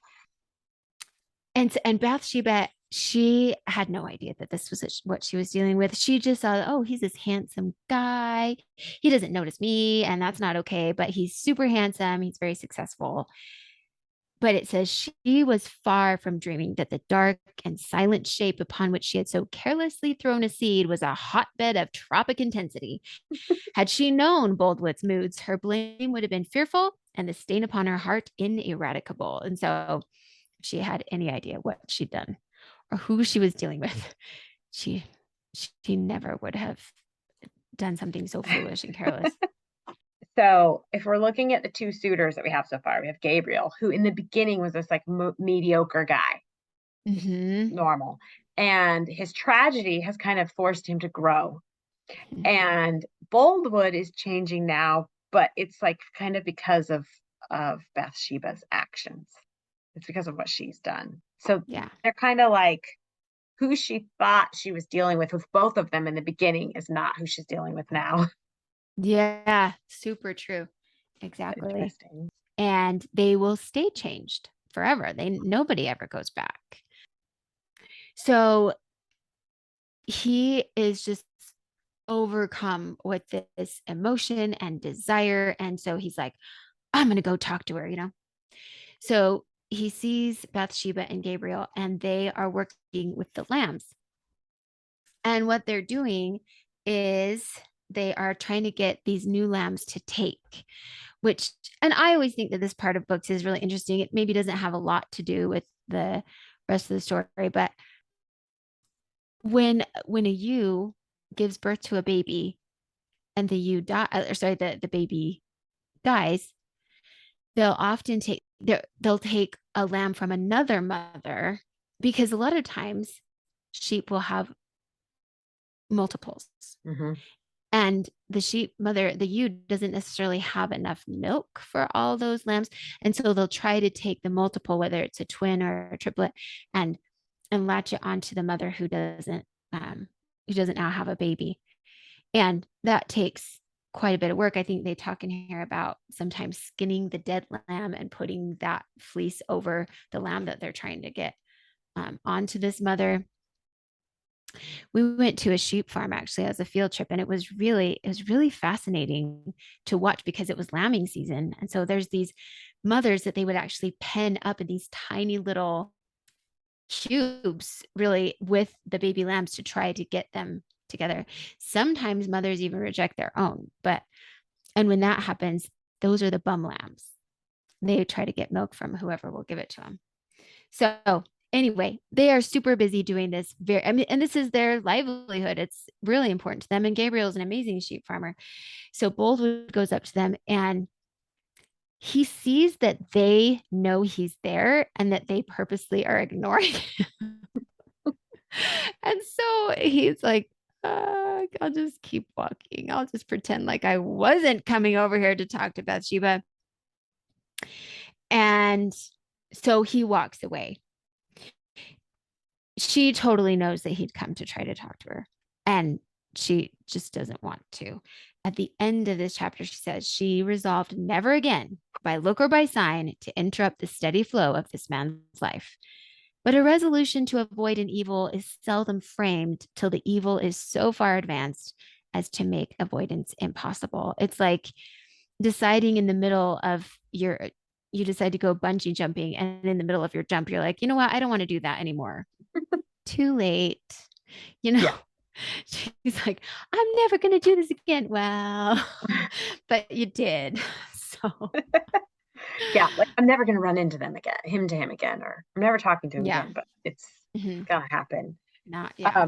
And Bathsheba, she had no idea that this was what she was dealing with. She just thought, oh, he's this handsome guy. He doesn't notice me, and that's not okay. But he's super handsome. He's very successful. But it says she was far from dreaming that the dark and silent shape upon which she had so carelessly thrown a seed was a hotbed of tropic intensity. Had she known Boldwood's moods, her blame would have been fearful and the stain upon her heart ineradicable. And so if she had any idea what she'd done or who she was dealing with, she never would have done something so foolish and careless. So if we're looking at the two suitors that we have so far, we have Gabriel, who in the beginning was this like mediocre guy, normal. And his tragedy has kind of forced him to grow. And Boldwood is changing now, but it's like kind of because of Bathsheba's actions. It's because of what she's done. So yeah, they're kind of like who she thought she was dealing with both of them in the beginning is not who she's dealing with now. Yeah, super true. Exactly. And they will stay changed forever. Nobody ever goes back. So he is just overcome with this emotion and desire. And so he's like, I'm going to go talk to her, So he sees Bathsheba and Gabriel, and they are working with the lambs. And what they're doing is they are trying to get these new lambs to take, and I always think that this part of books is really interesting. It maybe doesn't have a lot to do with the rest of the story, but when a ewe gives birth to a baby and the ewe the baby dies, they'll often take a lamb from another mother, because a lot of times sheep will have multiples. And the sheep mother, the ewe, doesn't necessarily have enough milk for all those lambs. And so they'll try to take the multiple, whether it's a twin or a triplet, and latch it onto the mother who doesn't now have a baby. And that takes quite a bit of work. I think they talk in here about sometimes skinning the dead lamb and putting that fleece over the lamb that they're trying to get onto this mother. We went to a sheep farm actually as a field trip, and it was really fascinating to watch because it was lambing season. And so there's these mothers that they would actually pen up in these tiny little cubes, really, with the baby lambs to try to get them together. Sometimes mothers even reject their own, and when that happens, those are the bum lambs. They try to get milk from whoever will give it to them. So anyway, they are super busy doing this. And this is their livelihood. It's really important to them. And Gabriel is an amazing sheep farmer. So Boldwood goes up to them and he sees that they know he's there and that they purposely are ignoring him. And so he's like, I'll just keep walking. I'll just pretend like I wasn't coming over here to talk to Bathsheba. And so he walks away. She totally knows that he'd come to try to talk to her, and she just doesn't want to. At the end of this chapter, she says she resolved never again, by look or by sign, to interrupt the steady flow of this man's life. But a resolution to avoid an evil is seldom framed till the evil is so far advanced as to make avoidance impossible. It's like deciding in the middle of you decide to go bungee jumping, and in the middle of your jump, you're like, you know what? I don't want to do that anymore. Too late. Yeah. She's like, I'm never going to do this again. Well, but you did. So Yeah, like I'm never going to run into him again, or I'm never talking to him yeah. again, but it's Mhm. gonna happen. Not yeah.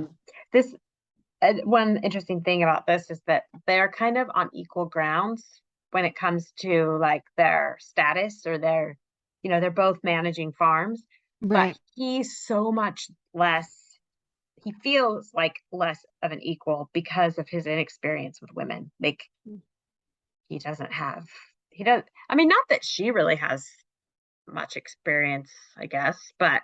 This one interesting thing about this is that they're kind of on equal grounds when it comes to like their status, or they're both managing farms, but Right. he's so much less. He feels like less of an equal because of his inexperience with women. Like he doesn't have, he does. I mean, not that she really has much experience, I guess, but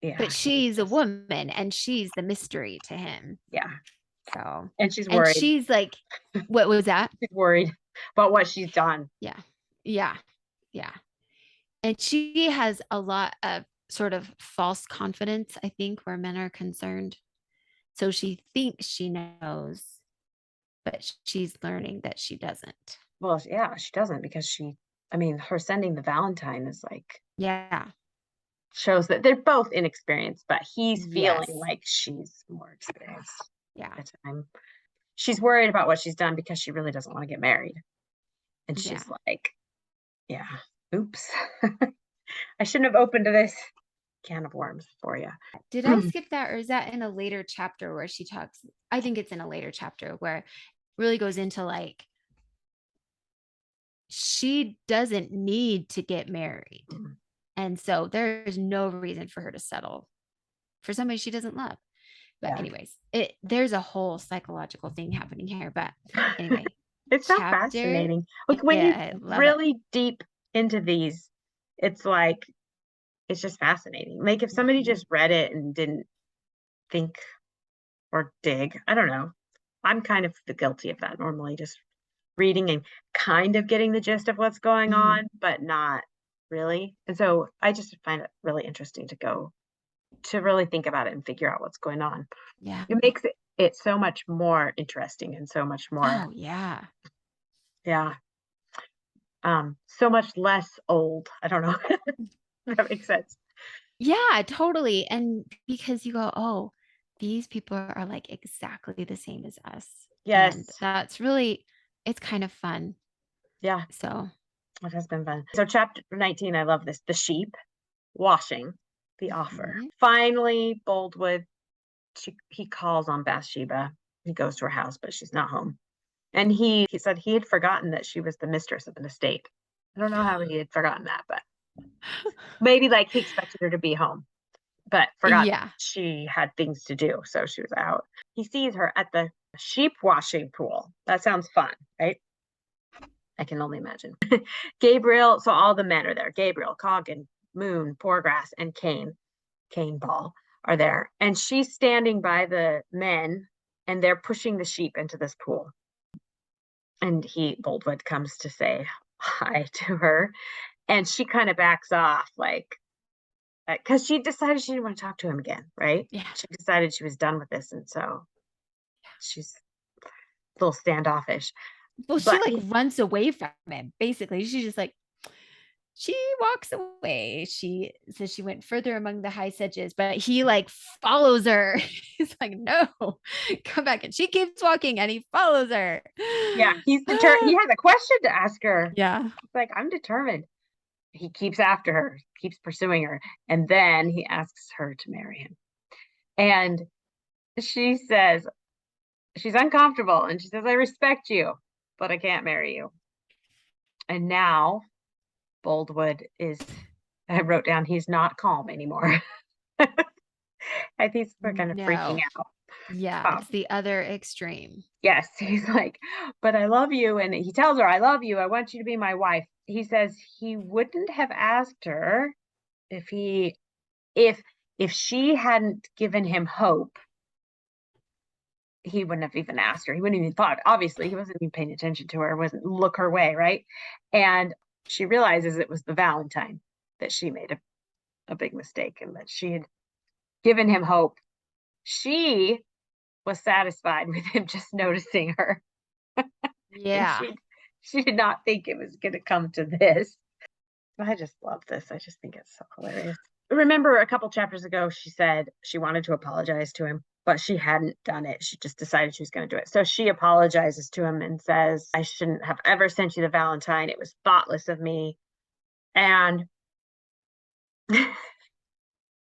yeah, But she's a woman and she's the mystery to him. yeah. So, And she's and worried. she's like, what was that? She's worried about what she's done. Yeah. Yeah. Yeah. And she has a lot of sort of false confidence, I think, where men are concerned. So she thinks she knows, but she's learning that she doesn't. Well, yeah, she doesn't, because her sending the Valentine is like, Yeah. shows that they're both inexperienced, but he's feeling Yes. like she's more experienced Yeah. at the time. She's worried about what she's done because she really doesn't want to get married. And she's like, yeah, oops. I shouldn't have opened this can of worms for you. Did I skip that, or is that in a later chapter where she talks? I think it's in a later chapter where it really goes into like she doesn't need to get married. And so there's no reason for her to settle for somebody she doesn't love. But anyways, there's a whole psychological thing happening here. But anyway, it's so fascinating. Like when you really deep into these, it's like, it's just fascinating. Like if somebody just read it and didn't think or dig, I don't know. I'm kind of guilty of that normally, just reading and kind of getting the gist of what's going on, but not really. And so I just find it really interesting to really think about it and figure out what's going on. Yeah. It makes it so much more interesting and so much more. Oh, yeah. Yeah. So much less old. I don't know if that makes sense. Yeah, totally. And because you go, oh, these people are like exactly the same as us. Yes. And that's really, it's kind of fun. Yeah. So it has been fun. So chapter 19, I love this. The sheep washing, the offer. Finally, Boldwood, he calls on Bathsheba. He goes to her house, but she's not home. And he said he had forgotten that she was the mistress of an estate. I don't know how he had forgotten that, but maybe like he expected her to be home, but forgot she had things to do. So she was out. He sees her at the sheep washing pool. That sounds fun, right? I can only imagine. Gabriel, so all the men are there. Gabriel, Coggin, Moon, Poorgrass, and Cain Ball are there. And she's standing by the men, and they're pushing the sheep into this pool. And Boldwood comes to say hi to her. And she kind of backs off, like, because she decided she didn't want to talk to him again, right? Yeah. She decided she was done with this. And so she's a little standoffish. Well, she like runs away from him, basically. She's just like, she walks away. She says she went further among the high sedges, but he like follows her. He's like, no, come back. And she keeps walking and he follows her. Yeah, he's determined. He has a question to ask her. Yeah. He's like, I'm determined. He keeps after her, keeps pursuing her, and then he asks her to marry him. And she says, she's uncomfortable, and she says, I respect you, but I can't marry you. And now Boldwood is, I wrote down, he's not calm anymore. I think we're kind of freaking No. out. Yeah, it's the other extreme. Yes, he's like, but I love you. And he tells her, I love you. I want you to be my wife. He says he wouldn't have asked her if he, if she hadn't given him hope, he wouldn't have even asked her. He wouldn't even thought. Obviously, he wasn't even paying attention to her, wasn't look her way, right? And she realizes it was the Valentine that she made a big mistake and that she had given him hope. She was satisfied with him just noticing her. And Yeah. she did not think it was going to come to this. I just love this. I just think it's so hilarious. Remember a couple chapters ago, she said she wanted to apologize to him, but she hadn't done it. She just decided she was going to do it. So she apologizes to him and says, I shouldn't have ever sent you the Valentine. It was thoughtless of me. And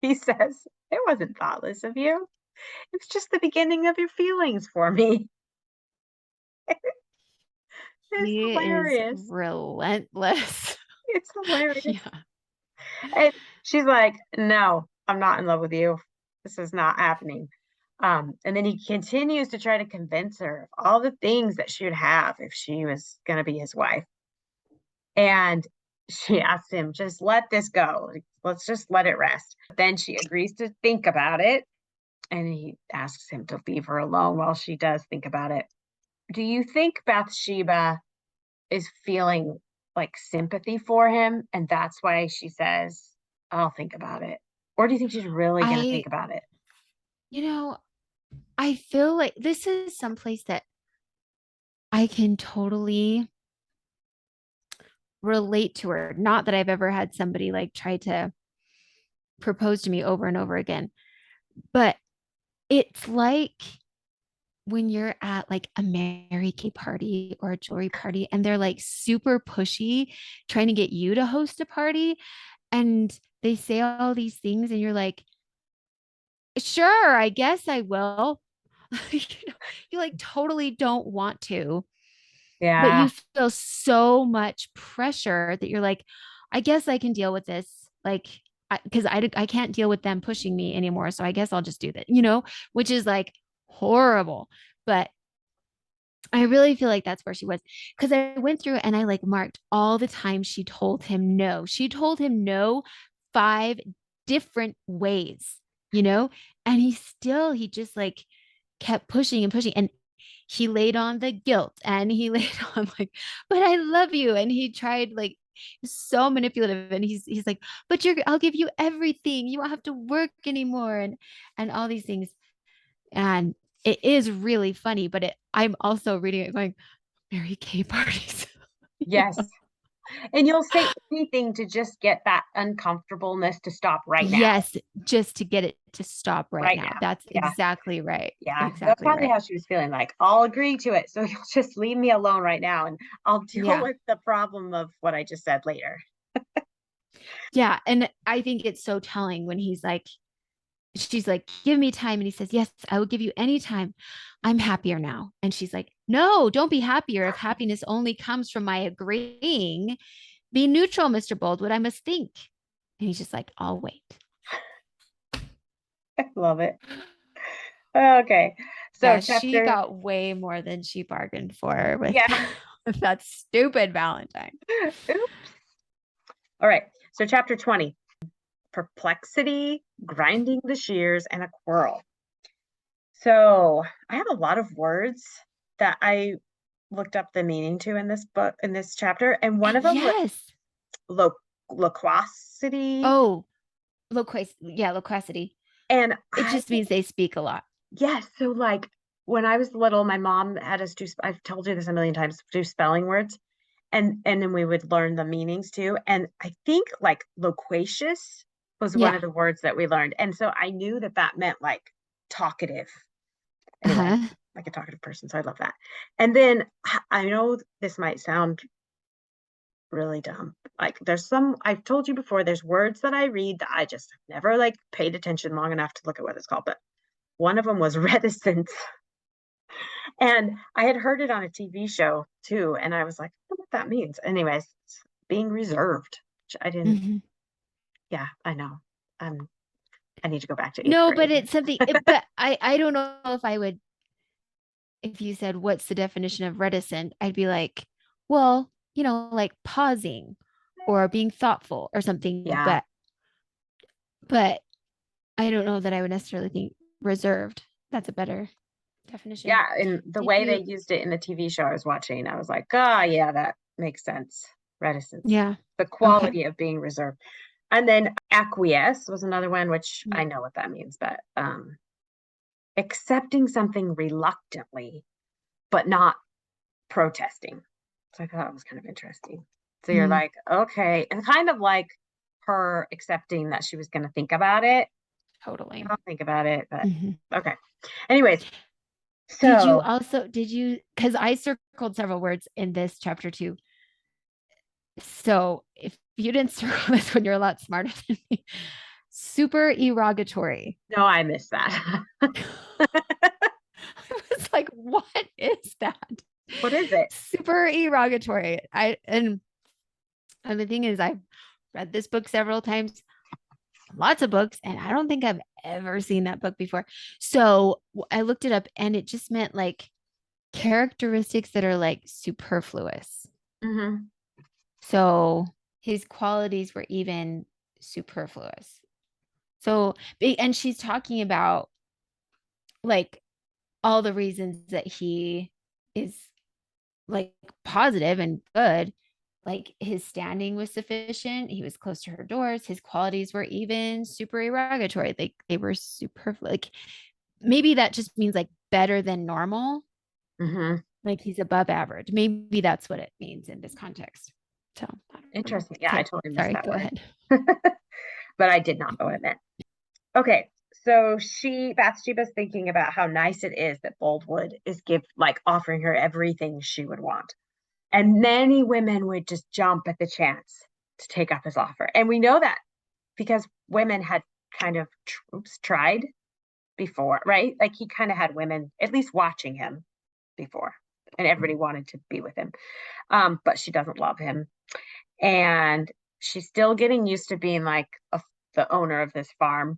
he says, it wasn't thoughtless of you. It's just the beginning of your feelings for me. It's He hilarious. is relentless. It's hilarious. Yeah. And she's like, no, I'm not in love with you. This is not happening. And then he continues to try to convince her of all the things that she would have if she was going to be his wife. And she asks him, just let this go. Let's just let it rest. Then she agrees to think about it. And he asks him to leave her alone while she does think about it. Do you think Bathsheba is feeling like sympathy for him? And that's why she says, I'll think about it. Or do you think she's really going to think about it? You know, I feel like this is someplace that I can totally relate to her. Not that I've ever had somebody like try to propose to me over and over again, but it's like when you're at like a Mary Kay party or a jewelry party and they're like super pushy trying to get you to host a party and they say all these things and you're like, sure, I guess I will. You like totally don't want to, but Yeah. you feel so much pressure that you're like, I guess I can deal with this. Like, because I can't deal with them pushing me anymore. So I guess I'll just do that, which is like horrible. But I really feel like that's where she was because I went through and I like marked all the times she told him no. She told him no 5 different ways, and he just like kept pushing and pushing. And he laid on the guilt and he laid on like, but I love you. And he tried like so manipulative. And he's like, but I'll give you everything. You won't have to work anymore. And all these things. And it is really funny, but I'm also reading it going, Mary Kay parties. Yes. And you'll say anything to just get that uncomfortableness to stop right now. Yes, just to get it to stop right now. That's Yeah. exactly right. Yeah. Exactly That's probably right. how she was feeling. Like, I'll agree to it. So you'll just leave me alone right now and I'll deal with the problem of what I just said later. Yeah. And I think it's so telling when she's like, give me time. And he says, yes, I will give you any time. I'm happier now. And she's like, no, don't be happier if happiness only comes from my agreeing. Be neutral, Mr. Boldwood. I must think. And he's just like, I'll wait. I love it. Okay. So yeah, she got way more than she bargained for with, with that stupid Valentine. Oops. All right. So chapter 20. Perplexity, grinding the shears, and a quarrel. So I have a lot of words that I looked up the meaning to in this book, in this chapter, and one of them was loquacity. Oh, loquacity. And it just means they speak a lot. Yes. So like when I was little, my mom had us do, I've told you this a million times, do spelling words. and then we would learn the meanings too. And I think like loquacious was one Yeah. of the words that we learned. And so I knew that that meant like talkative. Anyway, Uh-huh. like a talkative person. So I love that. And then I know this might sound really dumb. Like there's some, I've told you before, there's words that I read that I just never like paid attention long enough to look at what it's called. But one of them was reticence. And I had heard it on a TV show too. And I was like, I don't know what that means. Anyways, being reserved, which I didn't, Mhm. yeah, I know. I need to go back to eighth No, but grade. it's something, but I don't know if I would, if you said, what's the definition of reticent? I'd be like, well, like pausing or being thoughtful or something, Yeah. but I don't know that I would necessarily think reserved. That's a better definition. Yeah. And the Did way they you? used it in the TV show I was watching, I was like, ah, yeah, that makes sense. Reticence, Yeah. the Okay. quality of being reserved. And then acquiesce was another one, which Mm. I know what that means, but accepting something reluctantly, but not protesting. So I thought that was kind of interesting. So you're Mm, like, okay, and kind of like her accepting that she was going to think about it. totally. I'll think about it, but Mhm. okay. Anyways, Did so you, because I circled several words in this chapter too. So if you didn't circle this one, you're a lot smarter than me. Super erogatory. no, I missed that. I was like, what is that? What is it? Super erogatory. And the thing is, I've read this book several times, lots of books, and I don't think I've ever seen that book before. So I looked it up and it just meant like characteristics that are like superfluous. Hmm. So his qualities were even superfluous. So, and she's talking about like all the reasons that he is like positive and good. Like his standing was sufficient. He was close to her doors. His qualities were even super erogatory. Like they were super, like maybe that just means like better than normal. Hmm. Like he's above average. Maybe that's what it means in this context. So I don't know. Interesting. Yeah, I Okay. totally missed Sorry. that Go word, ahead. but I did not know what it meant. Okay, so Bathsheba's thinking about how nice it is that Boldwood is like offering her everything she would want. And many women would just jump at the chance to take up his offer. And we know that because women had kind of tried before, right? Like he kind of had women at least watching him before, and everybody wanted to be with him. But she doesn't love him. And she's still getting used to being like the owner of this farm.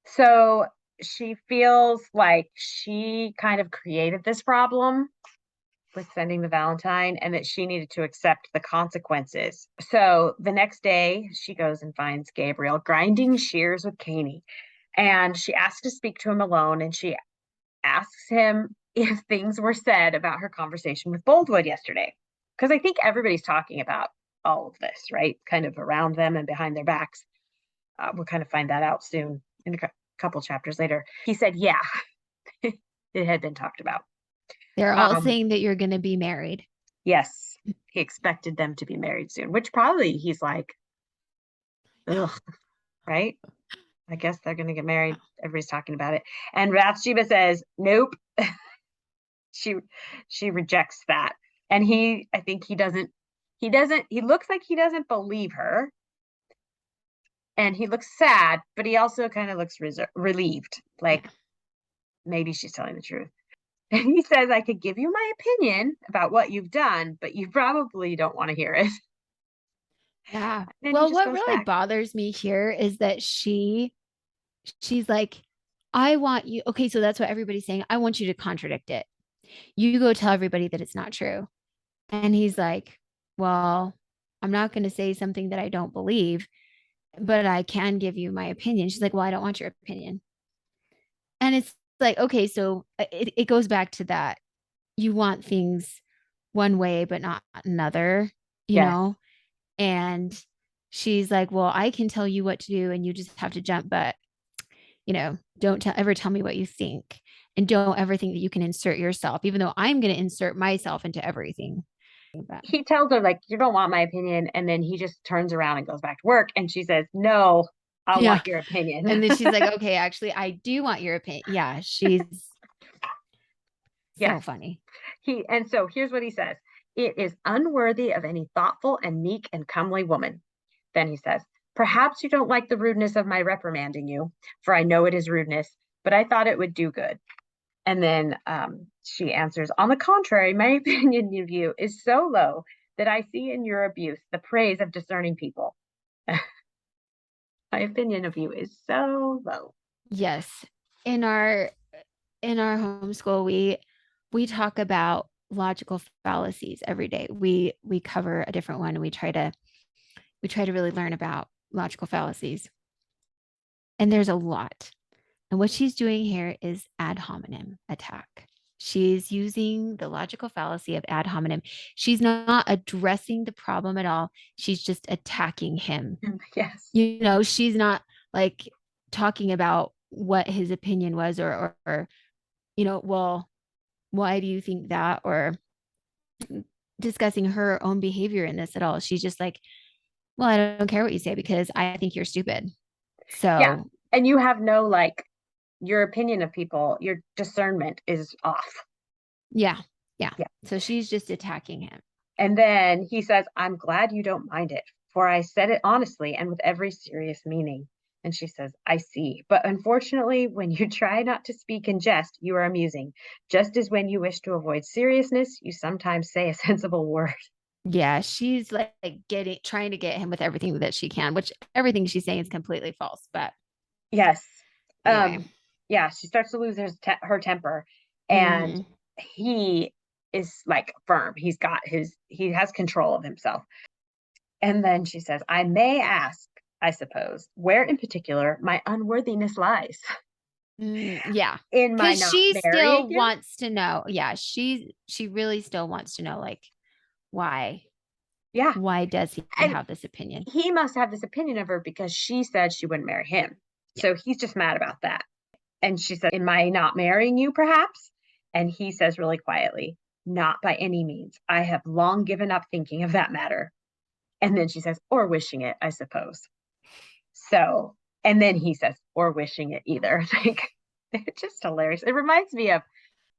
So she feels like she kind of created this problem with sending the Valentine and that she needed to accept the consequences. So the next day, she goes and finds Gabriel grinding shears with Caney. And she asks to speak to him alone. And she asks him if things were said about her conversation with Boldwood yesterday. Because I think everybody's talking about all of this, right? Kind of around them and behind their backs. We'll kind of find that out soon in a couple chapters later. He said, yeah, it had been talked about. They're all Um, saying that you're going to be married. yes, he expected them to be married soon, which probably he's like, ugh, right? I guess they're going to get married. Everybody's talking about it. And Bathsheba says, nope. she she rejects that. And I think he looks like he doesn't believe her. And he looks sad, but he also kind of looks relieved. Yeah. Like maybe she's telling the truth. And he says, I could give you my opinion about what you've done, but you probably don't want to hear it. Yeah. And then he Well, just what goes really back. bothers me here is that she's like, I want you. Okay, so that's what everybody's saying. I want you to contradict it. You go tell everybody that it's not true. And he's like, well, I'm not going to say something that I don't believe, but I can give you my opinion. She's like, well, I don't want your opinion. And it's like, okay, so it goes back to that. You want things one way, but not another, you Yes. know? And she's like, well, I can tell you what to do and you just have to jump, but don't ever tell me what you think. And don't ever think that you can insert yourself, even though I'm going to insert myself into everything. But he tells her, like, you don't want my opinion. And then he just turns around and goes back to work. And she says, no, I yeah. want your opinion. And then she's like, okay, actually, I do want your opinion. Yeah, she's so Yes. funny. And so here's what he says. It is unworthy of any thoughtful and meek and comely woman. Then he says, perhaps you don't like the rudeness of my reprimanding you, for I know it is rudeness, but I thought it would do good. And then she answers, on the contrary, my opinion of you is so low that I see in your abuse the praise of discerning people. My opinion of you is so low. Yes. In our homeschool, we talk about logical fallacies every day. We cover a different one and we try to really learn about logical fallacies. And there's a lot. And what she's doing here is ad hominem attack. She's using the logical fallacy of ad hominem. She's not addressing the problem at all. She's just attacking him. Yes. You know, she's not like talking about what his opinion was or you know, well, why do you think that? Or discussing her own behavior in this at all. She's just like, well, I don't care what you say because I think you're stupid. Yeah. So, And you have no, like, your opinion of people, your discernment is off. yeah. Yeah. Yeah. So she's just attacking him. And then he says, I'm glad you don't mind it, for I said it honestly and with every serious meaning. And she says, I see. But unfortunately, when you try not to speak in jest, you are amusing. Just as when you wish to avoid seriousness, you sometimes say a sensible word. Yeah, she's like trying to get him with everything that she can, which everything she's saying is completely false. But Yes. anyway, Yeah, she starts to lose her temper. And mhm. he is like firm. He has control of himself. And then she says, I may ask, I suppose, where in particular my unworthiness lies. Yeah, In my because not she marrying still you? wants to know. Yeah, she really still wants to know, like, why Yeah. does he And have this opinion? he must have this opinion of her because she said she wouldn't marry him. Yeah, So he's just mad about that. And she said, am I not marrying you, perhaps? And he says really quietly, not by any means. I have long given up thinking of that matter. And then she says, or wishing it, I suppose. So, and then he says, or wishing it either. Like, it's just hilarious. It reminds me of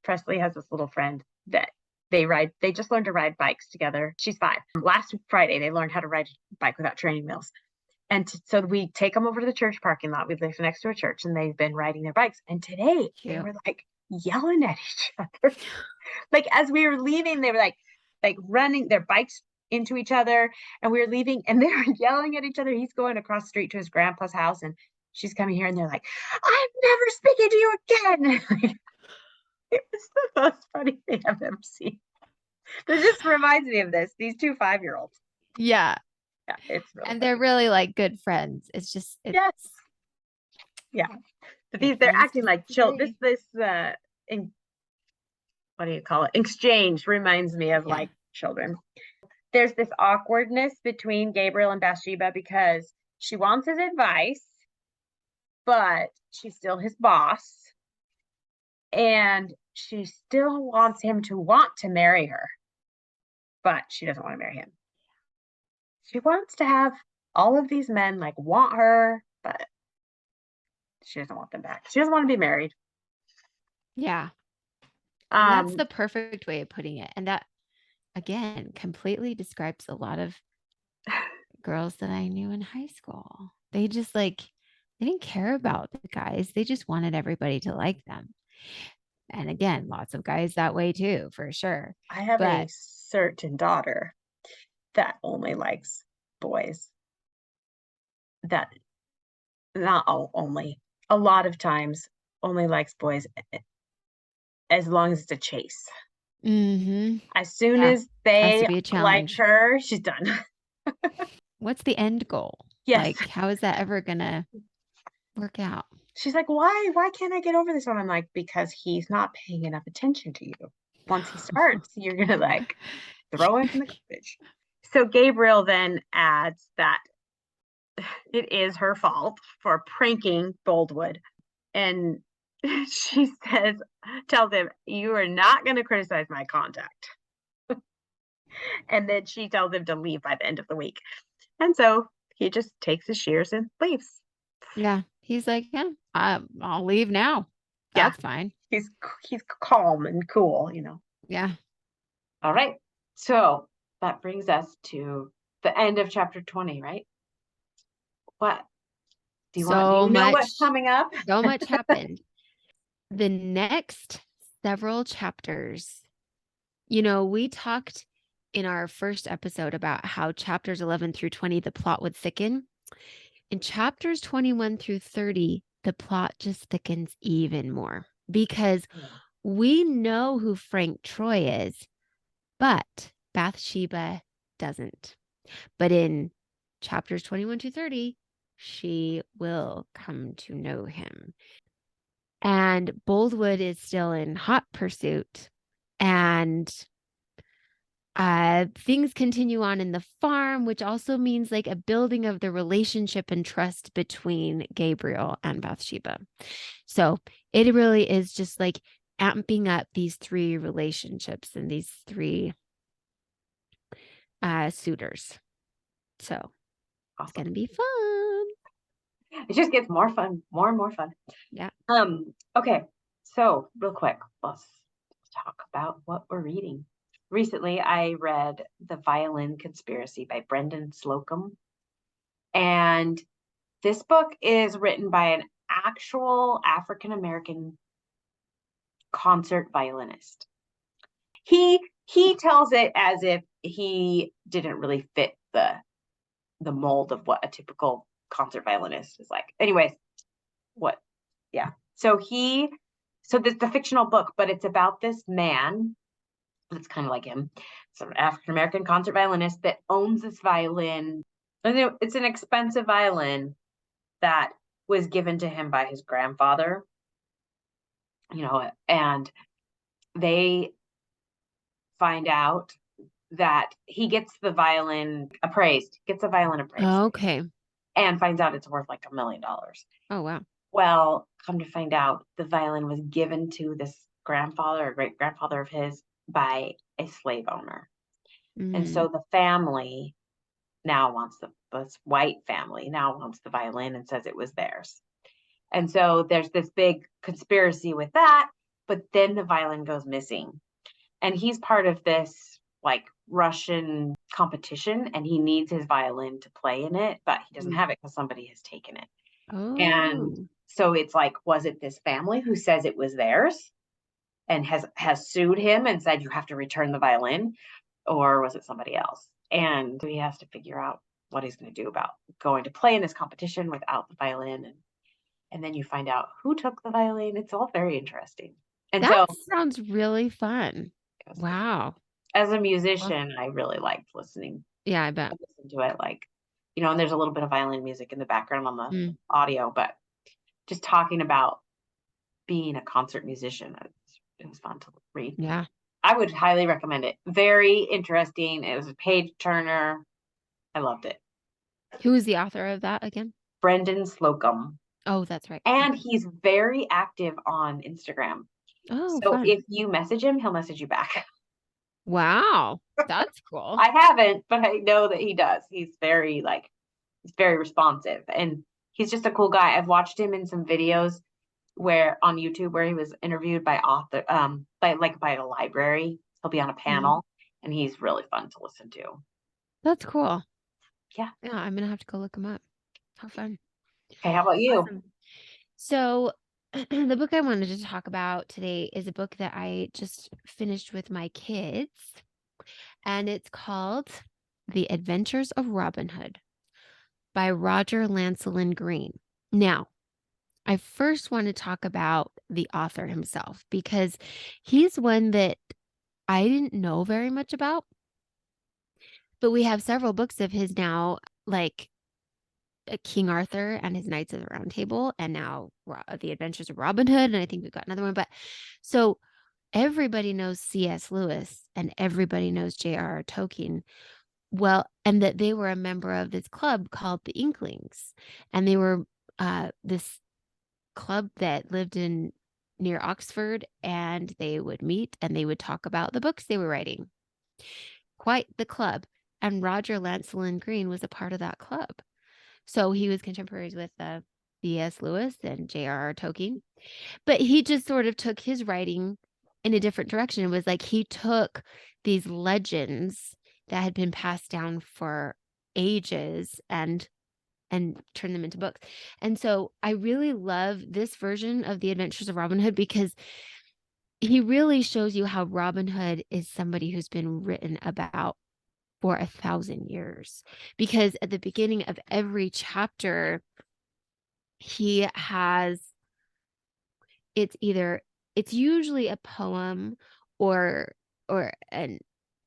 Presley has this little friend that they just learned to ride bikes together. She's 5. Last Friday, they learned how to ride a bike without training wheels. And so we take them over to the church parking lot. We live next to a church and they've been riding their bikes. And today they cute. were like yelling at each other. Like as we were leaving, they were like running their bikes into each other and we were leaving and they were yelling at each other. He's going across the street to his grandpa's house and she's coming here and they're like, I'm never speaking to you again. It was the most funny thing I've ever seen. This just reminds me of this. These 2 5-year-olds. Yeah, Yeah, it's really and funny. they're really like good friends. It's Yes. Yeah. But good they're friends acting to like disagree. this in, what do you call it? Exchange reminds me of Yeah. like children. There's this awkwardness between Gabriel and Bathsheba because she wants his advice, but she's still his boss. And she still wants him to want to marry her, but she doesn't want to marry him. She wants to have all of these men like want her, but she doesn't want them back. She doesn't want to be married. Yeah. And that's Um, the perfect way of putting it. And that, again, completely describes a lot of girls that I knew in high school. They just like, they didn't care about the guys. They just wanted everybody to like them. And again, lots of guys that way too, for sure. I have a But certain daughter that only likes boys. That not all, only a lot of times only likes boys as long as it's a chase. mhm, As soon yeah, as has to they be a like challenge. her, she's done. What's the end goal? Yes. Like, how is that ever gonna work out? She's like, why can't I get over this one? I'm like, because he's not paying enough attention to you. Once he starts, you're gonna like throw him in the garbage. So Gabriel then adds that it is her fault for pranking Boldwood. And she tells him, you are not going to criticize my conduct. And then she tells him to leave by the end of the week. And so he just takes his shears and leaves. Yeah. He's like, yeah, I'll leave now. Yeah, That's fine. he's calm and cool, Yeah. All right. So that brings us to the end of chapter 20, right? What do So you know what's much, coming up? so much happened. The next several chapters, we talked in our first episode about how chapters 11 through 20, the plot would thicken. In chapters 21 through 30, the plot just thickens even more because we know who Frank Troy is, but Bathsheba doesn't. But in chapters 21 to 30, she will come to know him. And Boldwood is still in hot pursuit. And things continue on in the farm, which also means like a building of the relationship and trust between Gabriel and Bathsheba. So it really is just like amping up these three relationships and these three suitors. So it's going to be fun. It just gets more fun, more and more fun. Yeah. Okay. So real quick, let's talk about what we're reading. Recently, I read The Violin Conspiracy by Brendan Slocum. And this book is written by an actual African-American concert violinist. He tells it as if he didn't really fit the mold of what a typical concert violinist is like. Anyways, so this is a fictional book, but it's about this man that's kind of like him. It's an African-American concert violinist that owns this violin. And it's an expensive violin that was given to him by his grandfather, and they find out that he gets the violin appraised, Okay. and finds out it's worth like $1 million. Oh, wow. Well, come to find out, the violin was given to this grandfather or great grandfather of his by a slave owner. And so the family now wants this white family now wants the violin and says it was theirs. And so there's this big conspiracy with that, but then the violin goes missing. And he's part of this like Russian competition, and he needs his violin to play in it, but he doesn't have it because somebody has taken it. And so it's like, was it this family who says it was theirs and has sued him and said you have to return the violin, or was it somebody else? And he has to figure out what he's going to do about going to play in this competition without the violin. And then you find out who took the violin. It's all very interesting. And that sounds really fun. Wow. As a musician, I really liked listening. Yeah, I bet. Listen to it, like, and there's a little bit of violin music in the background on the audio, but just talking about being a concert musician, it was fun to read. Yeah. I would highly recommend it. Very interesting. It was a page turner. I loved it. Who is the author of that again? Brendan Slocum. Oh, that's right. And he's very active on Instagram. Oh, so fun. If you message him, he'll message you back. Wow. That's cool. I haven't, but I know that he does. He's very responsive, and he's just a cool guy. I've watched him in some videos on YouTube where he was interviewed by by a library. He'll be on a panel, and he's really fun to listen to. That's cool. Yeah. Yeah, I'm going to have to go look him up. How fun. Okay, how about you? Awesome. So the book I wanted to talk about today is a book that I just finished with my kids, and it's called The Adventures of Robin Hood by Roger Lancelyn Green. Now, I first want to talk about the author himself because he's one that I didn't know very much about, but we have several books of his now, like King Arthur and his Knights of the Round Table, and now The Adventures of Robin Hood, and I think we've got another one. But so everybody knows C.S. Lewis and everybody knows J.R.R. Tolkien. Well, and that they were a member of this club called the Inklings, and they were this club that lived near Oxford, and they would meet and they would talk about the books they were writing. quite the club. And Roger Lancelin Green was a part of that club. So he was contemporaries with C.S. Lewis and J.R.R. Tolkien. But he just sort of took his writing in a different direction. It was like he took these legends that had been passed down for ages and turned them into books. And so I really love this version of The Adventures of Robin Hood because he really shows you how Robin Hood is somebody who's been written about for 1,000 years. Because at the beginning of every chapter, he has it's usually a poem or an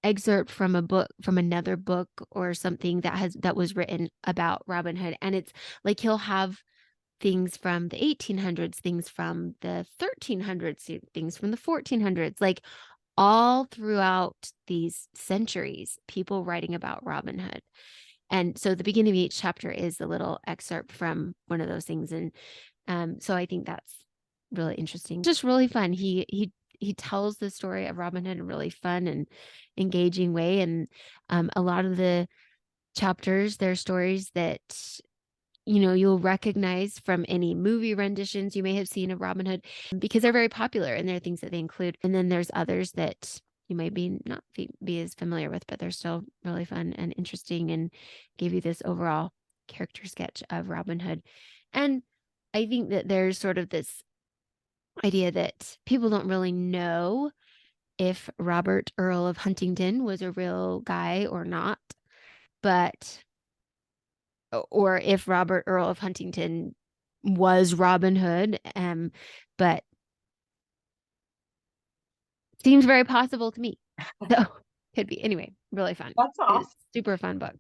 excerpt from a book, from another book or something that was written about Robin Hood. And it's like he'll have things from the 1800s, things from the 1300s, things from the 1400s, like all throughout these centuries, people writing about Robin Hood. And so the beginning of each chapter is a little excerpt from one of those things. And so I think that's really interesting. Just really fun. He tells the story of Robin Hood in a really fun and engaging way. And a lot of the chapters, they're stories that you'll recognize from any movie renditions you may have seen of Robin Hood because they're very popular and there are things that they include. And then there's others that you might not be as familiar with, but they're still really fun and interesting and give you this overall character sketch of Robin Hood. And I think that there's sort of this idea that people don't really know if Robert Earl of Huntingdon was a real guy or not, or if Robert Earl of Huntingdon was Robin Hood, but seems very possible to me. So could be. Anyway, really fun. That's awesome. It's super fun book.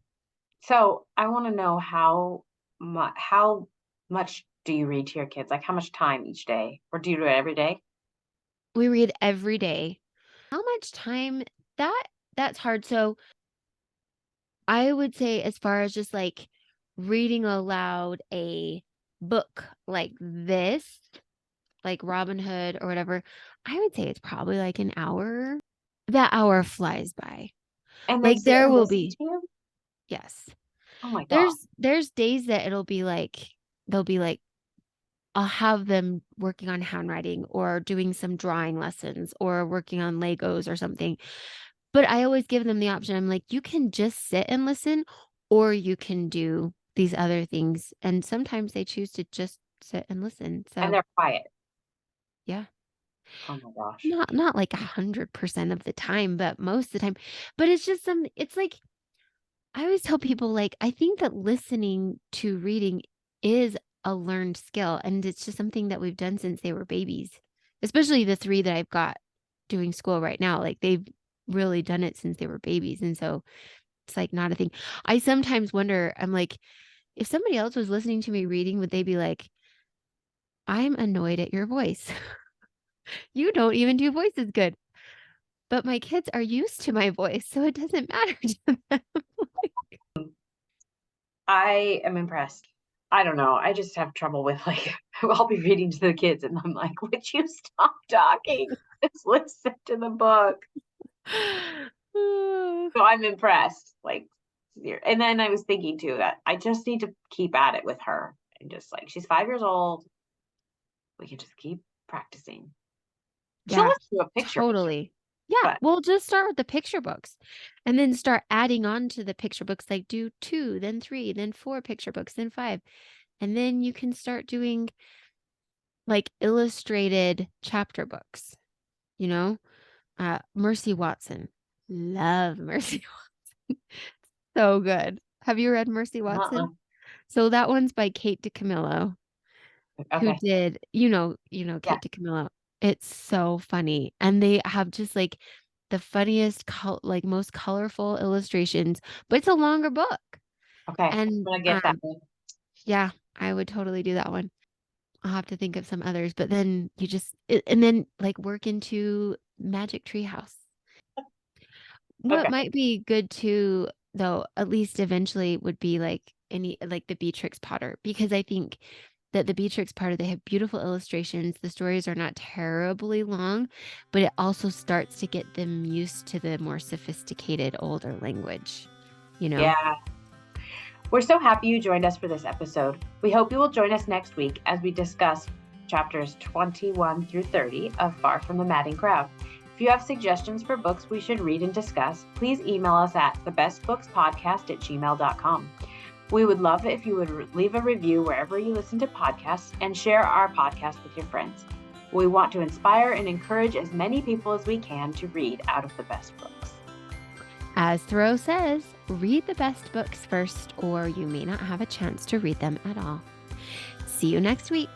So I want to know how much do you read to your kids? Like how much time each day? Or do you do it every day? We read every day. How much time? That's hard. So I would say as far as just like reading aloud a book like this, like Robin Hood or whatever, I would say it's probably like an hour. That hour flies by. And they Like sit there and will listen be, to you? yes. Oh my God. There's days that they'll be like I'll have them working on handwriting or doing some drawing lessons or working on Legos or something. But I always give them the option. I'm like, you can just sit and listen, or you can do these other things. And sometimes they choose to just sit and listen. And So they're quiet. yeah, Oh my gosh. not like 100% of the time, but most of the time. But it's just it's like I always tell people, like, I think that listening to reading is a learned skill. And it's just something that we've done since they were babies, especially the three that I've got doing school right now. Like they've really done it since they were babies. And so it's like not a thing. I sometimes wonder, I'm like, if somebody else was listening to me reading, would they be like, I'm annoyed at your voice. You don't even do voices good. But my kids are used to my voice, so it doesn't matter to them. I am impressed. I don't know. I just have trouble with like I'll be reading to the kids and I'm like, would you stop talking? Just listen to the book. So I'm impressed. Like and then I was thinking too that I just need to keep at it with her. And just like she's 5 years old. We can just keep practicing. She'll Yeah, listen to a picture book, totally. Yeah, but we'll just start with the picture books and then start adding on to the picture books, like do 2, then 3, then 4 picture books, then 5. And then you can start doing like illustrated chapter books, you know? Mercy Watson. Love Mercy Watson. So good. Have you read Mercy uh-uh. Watson? So that one's by Kate DiCamillo, who Okay. did, Yeah. Kate DiCamillo. It's so funny. And they have just like the funniest, like most colorful illustrations, but it's a longer book. Okay. I'm And gonna get that one. yeah, I would totally do that one. I'll have to think of some others, but then and then like work into Magic Tree House. What Okay. might be good too, though, at least eventually would be like the Beatrix Potter, because I think that the Beatrix part, they have beautiful illustrations. The stories are not terribly long, but it also starts to get them used to the more sophisticated older language, you know? Yeah. We're so happy you joined us for this episode. We hope you will join us next week as we discuss chapters 21 through 30 of Far from the Madding Crowd. If you have suggestions for books we should read and discuss, please email us at thebestbookspodcast@gmail.com. We would love it if you would leave a review wherever you listen to podcasts and share our podcast with your friends. We want to inspire and encourage as many people as we can to read out of the best books. As Thoreau says, read the best books first, or you may not have a chance to read them at all. See you next week.